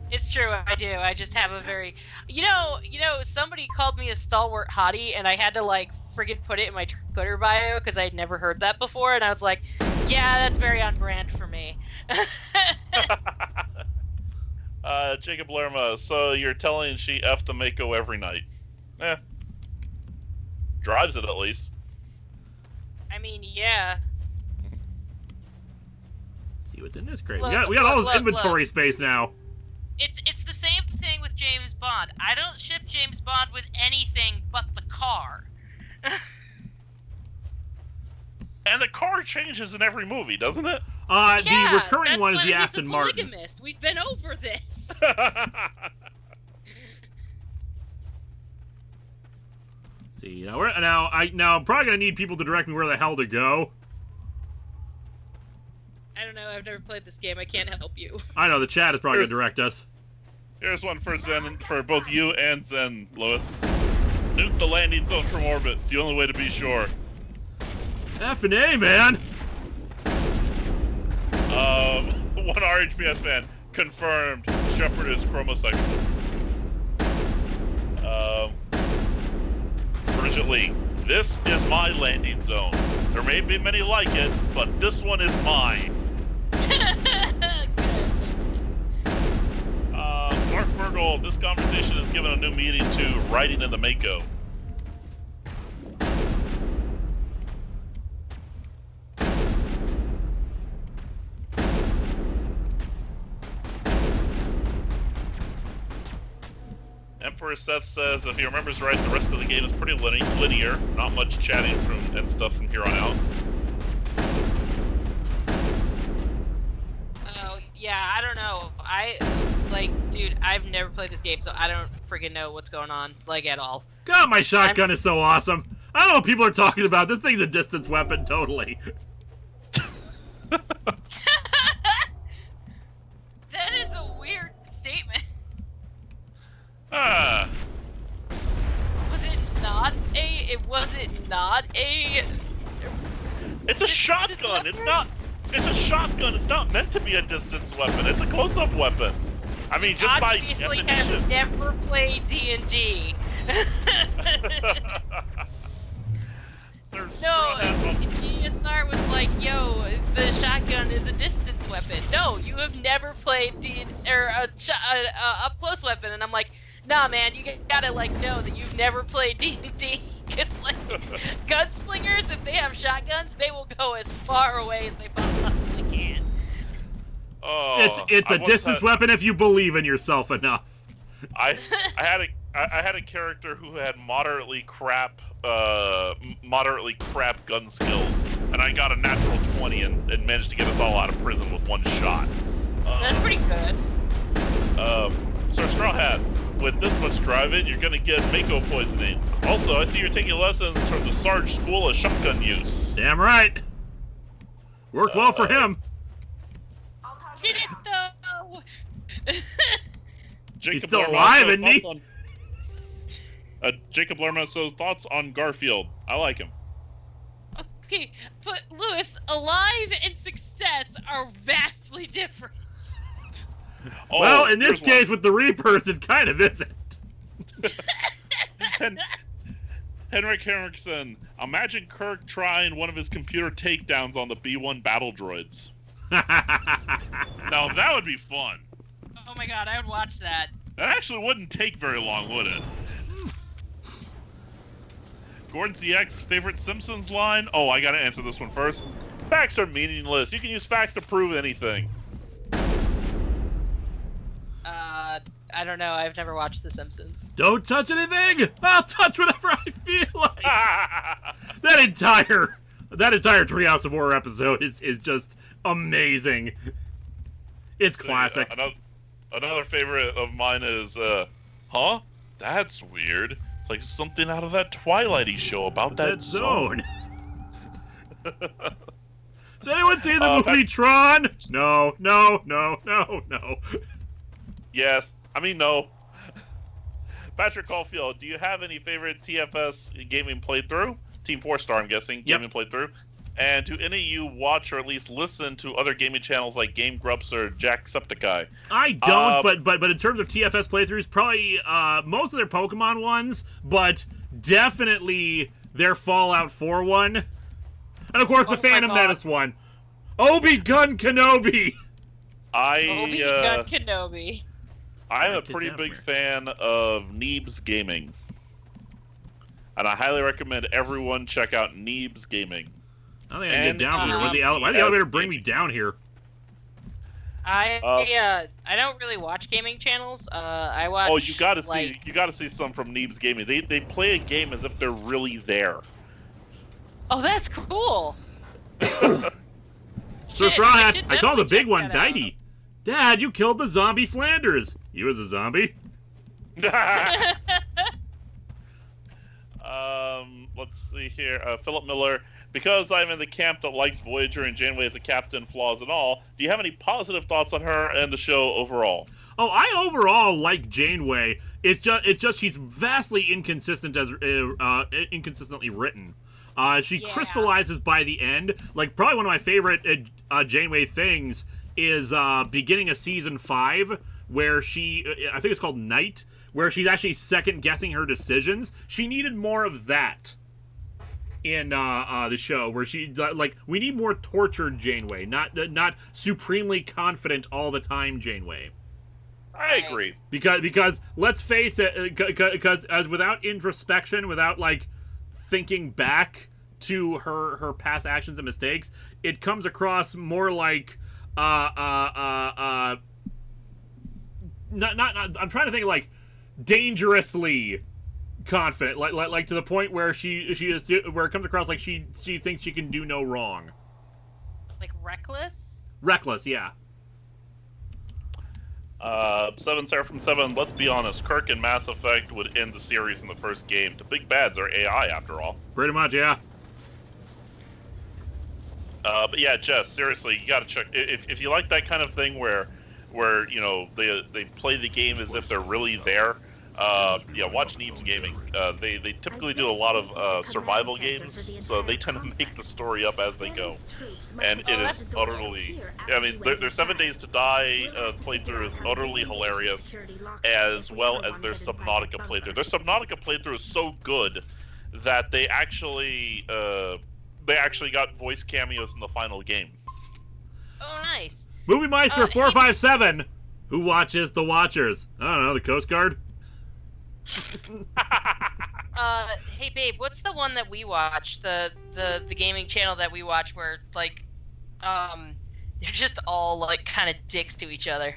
It's true, I do. I just have a very, you know, somebody called me a stalwart hottie, and I had to like friggin' put it in my Twitter bio because I had never heard that before, and I was like, yeah, that's very on brand for me. Jacob Lerma, so you're telling she effed the Mako every night? Drives it at least. I mean, yeah. See what's in this crate. Look, we got all this look, inventory look. space now. It's the same thing with James Bond. I don't ship James Bond with anything but the car. And the car changes in every movie, doesn't it? Yeah, the recurring one is the he's Aston a Martin. polygamist. We've been over this. See, now I'm probably gonna need people to direct me where the hell to go. I don't know. I've never played this game. I can't help you. I know the chat is probably gonna direct us. Here's one for Zen, for both you and Zen, Lois. Nuke the landing zone from orbit. It's the only way to be sure. F&A, man. One RHPS fan confirmed Shepard is chromosexual. Bridget Lee, this is my landing zone. There may be many like it, but this one is mine. Mark Bergold, this conversation has given a new meaning to riding in the Mako. Emperor Seth says, if he remembers right, the rest of the game is pretty linear. Not much chatting and stuff from here on out. Oh, yeah, I don't know. Dude, I've never played this game, so I don't friggin' know what's going on, like, at all. God, my shotgun is so awesome. I don't know what people are talking about. This thing's a distance weapon, totally. That is a weird statement. Was it not a... It's a shotgun. It's not... It's a shotgun. It's not meant to be a distance weapon. It's a close-up weapon. I mean, just by obviously definition. have never played D&D. No, GSR was like, yo, the shotgun is a distance weapon. No, you have never played up-close weapon. And I'm like, nah, man, you gotta, know that you've never played D&D. Because, gunslingers, if they have shotguns, they will go as far away as they possibly can. Oh, it's a distance weapon if you believe in yourself enough. I had a character who had moderately crap gun skills, and I got a natural 20 and managed to get us all out of prison with one shot. That's pretty good. Sir Straw Hat, with this much driving, you're gonna get Mako poisoning. Also, I see you're taking lessons from the Sarge School of Shotgun Use. Damn right. Worked well for him. Did it though? Jacob He's still Lerma alive, says isn't he? thoughts on- Jacob Lerma says thoughts on Garfield. I like him. Okay, but Lewis, alive and success are vastly different. Oh, Well, in this here's case, with the Reapers, it kind of isn't. Henrik Henriksen, imagine Kirk trying one of his computer takedowns on the B-1 battle droids. Now that would be fun. Oh my god, I would watch that. That actually wouldn't take very long, would it? Gordon ZX, favorite Simpsons line? Oh, I gotta answer this one first. Facts are meaningless. You can use facts to prove anything. I don't know. I've never watched The Simpsons. Don't touch anything. I'll touch whatever I feel like. that entire Treehouse of Horror episode is just amazing. It's classic. Another favorite of mine is, huh? That's weird. It's like something out of that Twilighty show about that zone. Has anyone seen the movie Tron? No. Yes. I mean, no. Patrick Caulfield, do you have any favorite TFS gaming playthrough? Team 4-star, I'm guessing, gaming playthrough. And do any of you watch or at least listen to other gaming channels like Game Grumps or Jacksepticeye? I don't, but in terms of TFS playthroughs, probably most of their Pokemon ones, but definitely their Fallout 4 one. And of course the Phantom Menace one. Obi-Wan Kenobi! Obi-Wan Kenobi. I'm a pretty big fan of Neebs Gaming. And I highly recommend everyone check out Neebs Gaming. I think I can get down from here. Why the elevator bring me down here? I don't really watch gaming channels. I watch. Oh, you gotta see some from Neebs Gaming. They play a game as if they're really there. Oh, that's cool. So Straw Hat, I call the big one Dighty. Dad, you killed the zombie Flanders. He was a zombie. Let's see here. Philip Miller. Because I'm in the camp that likes Voyager and Janeway as a captain, flaws and all, do you have any positive thoughts on her and the show overall? Oh, I overall like Janeway. It's just she's vastly inconsistent as inconsistently written. She crystallizes by the end. Like, probably one of my favorite Janeway things is beginning of season 5, where I think it's called Night, where she's actually second guessing her decisions. She needed more of that in the show, where she we need more tortured Janeway, not supremely confident all the time Janeway. I agree. Because let's face it, because as without introspection, without thinking back to her past actions and mistakes, it comes across more like not I'm trying to think of dangerously confident, like to the point where she is, where it comes across like she thinks she can do no wrong. Like reckless? Reckless, yeah. 7 Seraphim 7, let's be honest, Kirk in Mass Effect would end the series in the first game. The big bads are AI after all. Pretty much, yeah. But yeah, Jess, seriously, you gotta check. If you like that kind of thing where you know they play the game as if they're really there, yeah, watch Neebs Gaming. They typically do a lot of survival games, so they tend to make the story up as they go, and it is utterly. I mean, their 7 Days to Die playthrough is utterly hilarious, as well as their Subnautica playthrough. Their Subnautica playthrough is so good that they actually got voice cameos in the final game. Oh, nice. Movie Meister 457. Who watches the Watchers? I don't know, the Coast Guard. Hey babe, what's the one that we watch? The gaming channel that we watch where They're just all like kind of dicks to each other.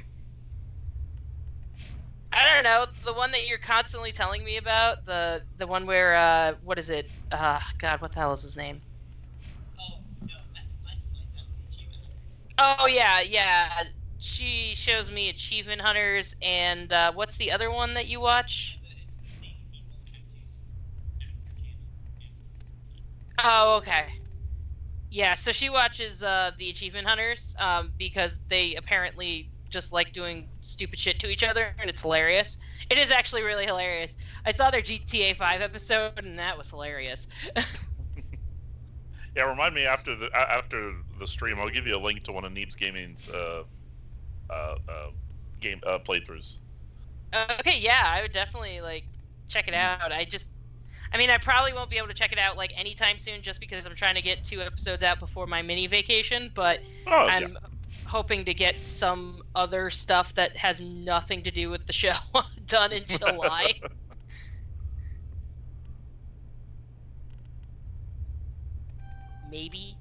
I don't know, the one that you're constantly telling me about, the one where what is it? God, what the hell is his name? Oh yeah. She shows me Achievement Hunters, and what's the other one that you watch? Oh, okay. Yeah, so she watches the Achievement Hunters because they apparently just like doing stupid shit to each other, and it's hilarious. It is actually really hilarious. I saw their GTA 5 episode, and that was hilarious. Yeah, remind me after the stream. I'll give you a link to one of Neeb's Gaming's game playthroughs. Okay, yeah, I would definitely like check it out. I mean, I probably won't be able to check it out like anytime soon, just because I'm trying to get 2 episodes out before my mini vacation. But I'm hoping to get some other stuff that has nothing to do with the show done in July. Maybe.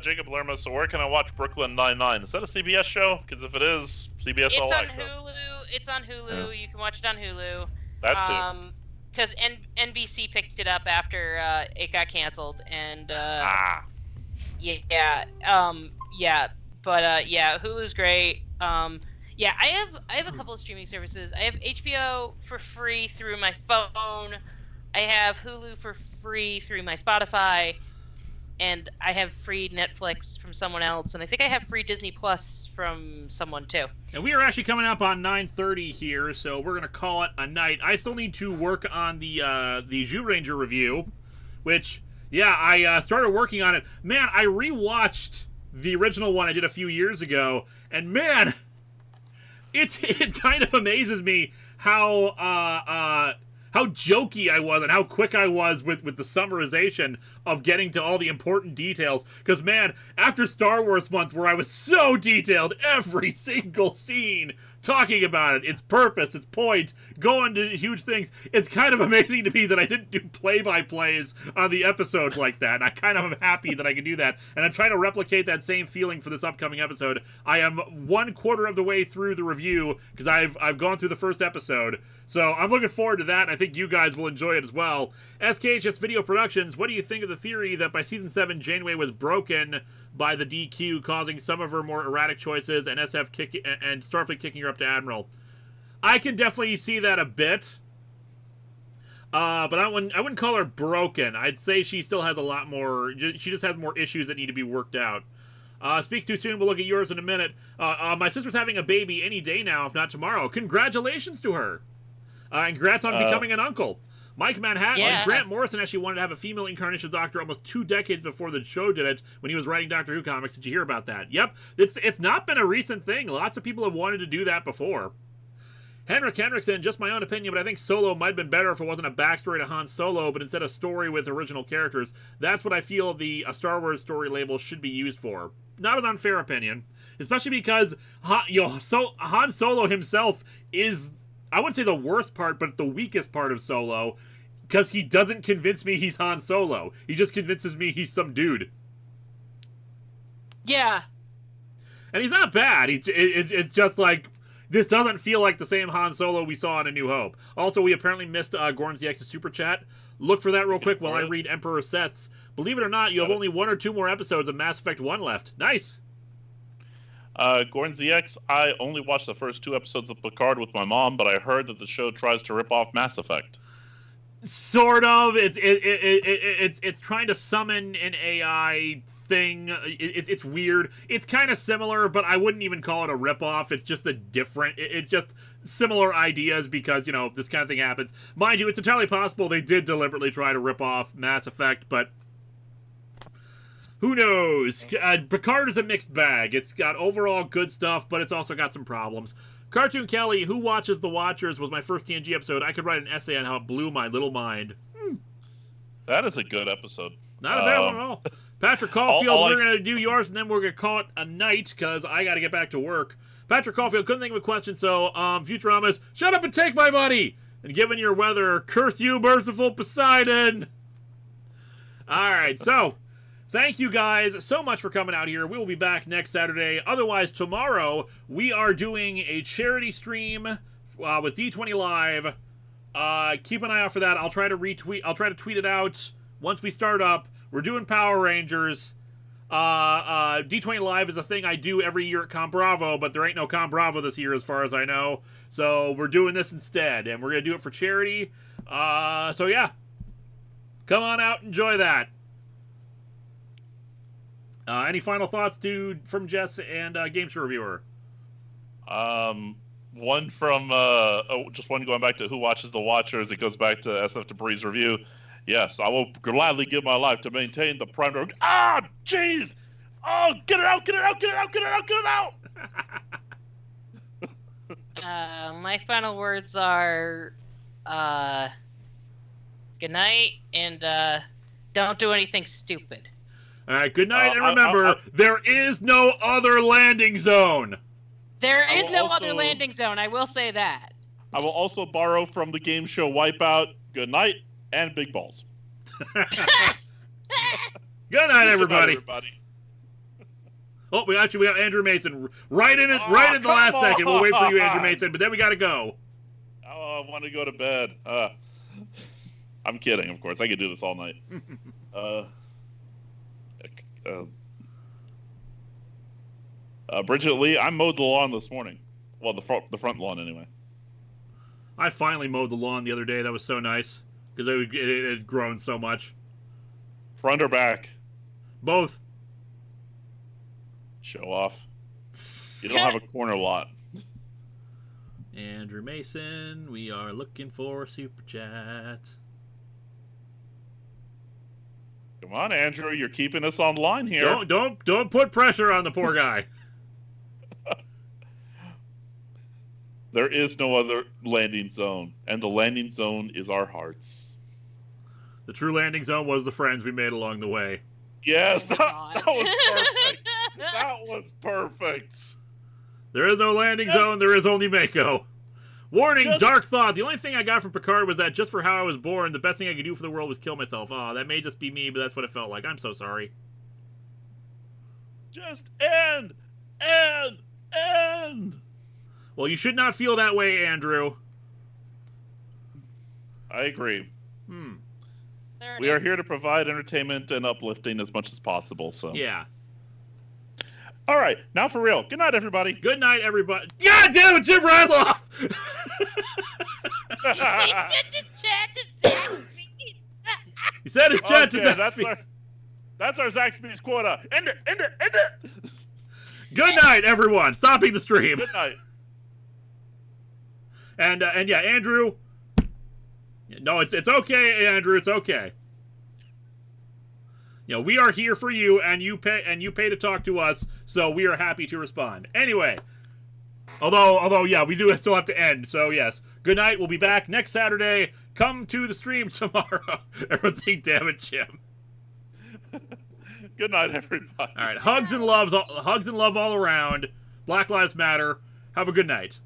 Jacob Lerma, so where can I watch Brooklyn Nine-Nine? Is that a CBS show? Because if it is, CBS all like. It's on Hulu. Yeah. You can watch it on Hulu. That too. Because NBC picked it up after it got canceled, and yeah, Hulu's great. Yeah, I have a couple of streaming services. I have HBO for free through my phone. I have Hulu for free through my Spotify, and I have free Netflix from someone else, and I think I have free Disney Plus from someone too. And we are actually coming up on 9:30 here, so we're gonna call it a night. I still need to work on the Zhu Ranger review, which I started working on it. Man, I rewatched the original one I did a few years ago, and man, it kind of amazes me how jokey I was and how quick I was with the summarization of getting to all the important details. Because, man, after Star Wars month, where I was so detailed, every single scene, talking about it, its purpose, its point, going to huge things, it's kind of amazing to me that I didn't do play-by-plays on the episodes like that. And I kind of am happy that I can do that. And I'm trying to replicate that same feeling for this upcoming episode. I am 1/4 of the way through the review, because I've gone through the first episode. So I'm looking forward to that, and I think you guys will enjoy it as well. SKHS Video Productions, what do you think of the theory that by Season 7, Janeway was broken by the DQ, causing some of her more erratic choices, and and Starfleet kicking her up to Admiral? I can definitely see that a bit, but I wouldn't call her broken. I'd say she still has a lot more. She just has more issues that need to be worked out. Speaks too soon. We'll look at yours in a minute. My sister's having a baby any day now, if not tomorrow. Congratulations to her. And congrats on becoming an uncle. Mike Manhattan, Grant Morrison actually wanted to have a female incarnation of Doctor almost 2 decades before the show did it, when he was writing Doctor Who comics. Did you hear about that? Yep, it's not been a recent thing. Lots of people have wanted to do that before. Henrik Henriksen, just my own opinion, but I think Solo might have been better if it wasn't a backstory to Han Solo, but instead a story with original characters. That's what I feel the Star Wars story label should be used for. Not an unfair opinion, especially because Han Solo himself is, I wouldn't say the worst part, but the weakest part of Solo, because he doesn't convince me he's Han Solo. He just convinces me he's some dude. Yeah. And he's not bad. It's just like, this doesn't feel like the same Han Solo we saw in A New Hope. Also, we apparently missed Gorn's DX's super chat. Look for that real quick while I read Emperor Seth's. Believe it or not, you have only 1 or 2 more episodes of Mass Effect 1 left. Nice. Gorn ZX, I only watched the first 2 episodes of Picard with my mom, but I heard that the show tries to rip off Mass Effect. Sort of. It's trying to summon an AI thing. It's weird. It's kind of similar, but I wouldn't even call it a ripoff. It's just a different. It's just similar ideas because, you know, this kind of thing happens. Mind you, it's entirely possible they did deliberately try to rip off Mass Effect, but who knows? Picard is a mixed bag. It's got overall good stuff, but it's also got some problems. Cartoon Kelly, Who Watches the Watchers, was my first TNG episode. I could write an essay on how it blew my little mind. That is a good episode. Not a bad one at all. Patrick Caulfield, we're going to do yours, and then we're going to call it a night, because I got to get back to work. Patrick Caulfield, couldn't think of a question, so Futurama's, shut up and take my money! And given your weather, curse you, merciful Poseidon! Alright, so, Thank you guys so much for coming out here. We will be back next Saturday. Otherwise, tomorrow we are doing a charity stream with D20 Live. Keep an eye out for that. I'll try to tweet it out once we start up. We're doing Power Rangers. D20 Live is a thing I do every year at Con Bravo, but there ain't no Con Bravo this year as far as I know. So we're doing this instead, and we're going to do it for charity. So yeah. Come on out, enjoy that. Any final thoughts, from Jess and Game Show Reviewer? One from just one going back to Who Watches the Watchers. It goes back to SF Debris' review. Yes, I will gladly give my life to maintain the primary. Ah, jeez! Oh, get it out! Get it out! Get it out! Get it out! Get it out! My final words are, good night, and don't do anything stupid. All right, good night, and remember, there is no other landing zone. There is no other landing zone, I will say that. I will also borrow from the game show Wipeout. Good night, and big balls. Good night, everybody. Oh, we got Andrew Mason right in the last second. We'll wait for you, Andrew Mason, but then we got to go. Oh, I want to go to bed. I'm kidding, of course. I could do this all night. Bridget Lee, I mowed the lawn this morning. Well, the front lawn, anyway. I finally mowed the lawn the other day. That was so nice because it had grown so much. Front or back? Both. Show off. You don't have a corner lot. Andrew Mason, we are looking for a super chat. Come on, Andrew, you're keeping us online here. Don't put pressure on the poor guy. There is no other landing zone, and the landing zone is our hearts. The true landing zone was the friends we made along the way. Yes, that was perfect. That was perfect. There is no landing zone, there is only Mako. Warning, dark thought. The only thing I got from Picard was that just for how I was born, the best thing I could do for the world was kill myself. Aw, that may just be me, but that's what it felt like. I'm so sorry. Just end! Well, you should not feel that way, Andrew. I agree. We are here to provide entertainment and uplifting as much as possible, so. Yeah. All right, now for real. Good night, everybody. Good night, everybody. God damn it, Jim Radloff! He said his chat to Zaxby's. That's our Zaxby's quota. End it. Good night, everyone. Stopping the stream. Good night. And yeah, Andrew. No, it's okay, Andrew. It's okay. You know, we are here for you, and you pay to talk to us, so we are happy to respond. Anyway, although yeah, we do still have to end. So yes, good night. We'll be back next Saturday. Come to the stream tomorrow. Everyone's saying, "Damn it, Jim." Good night, everybody. All right, hugs and love all around. Black Lives Matter. Have a good night.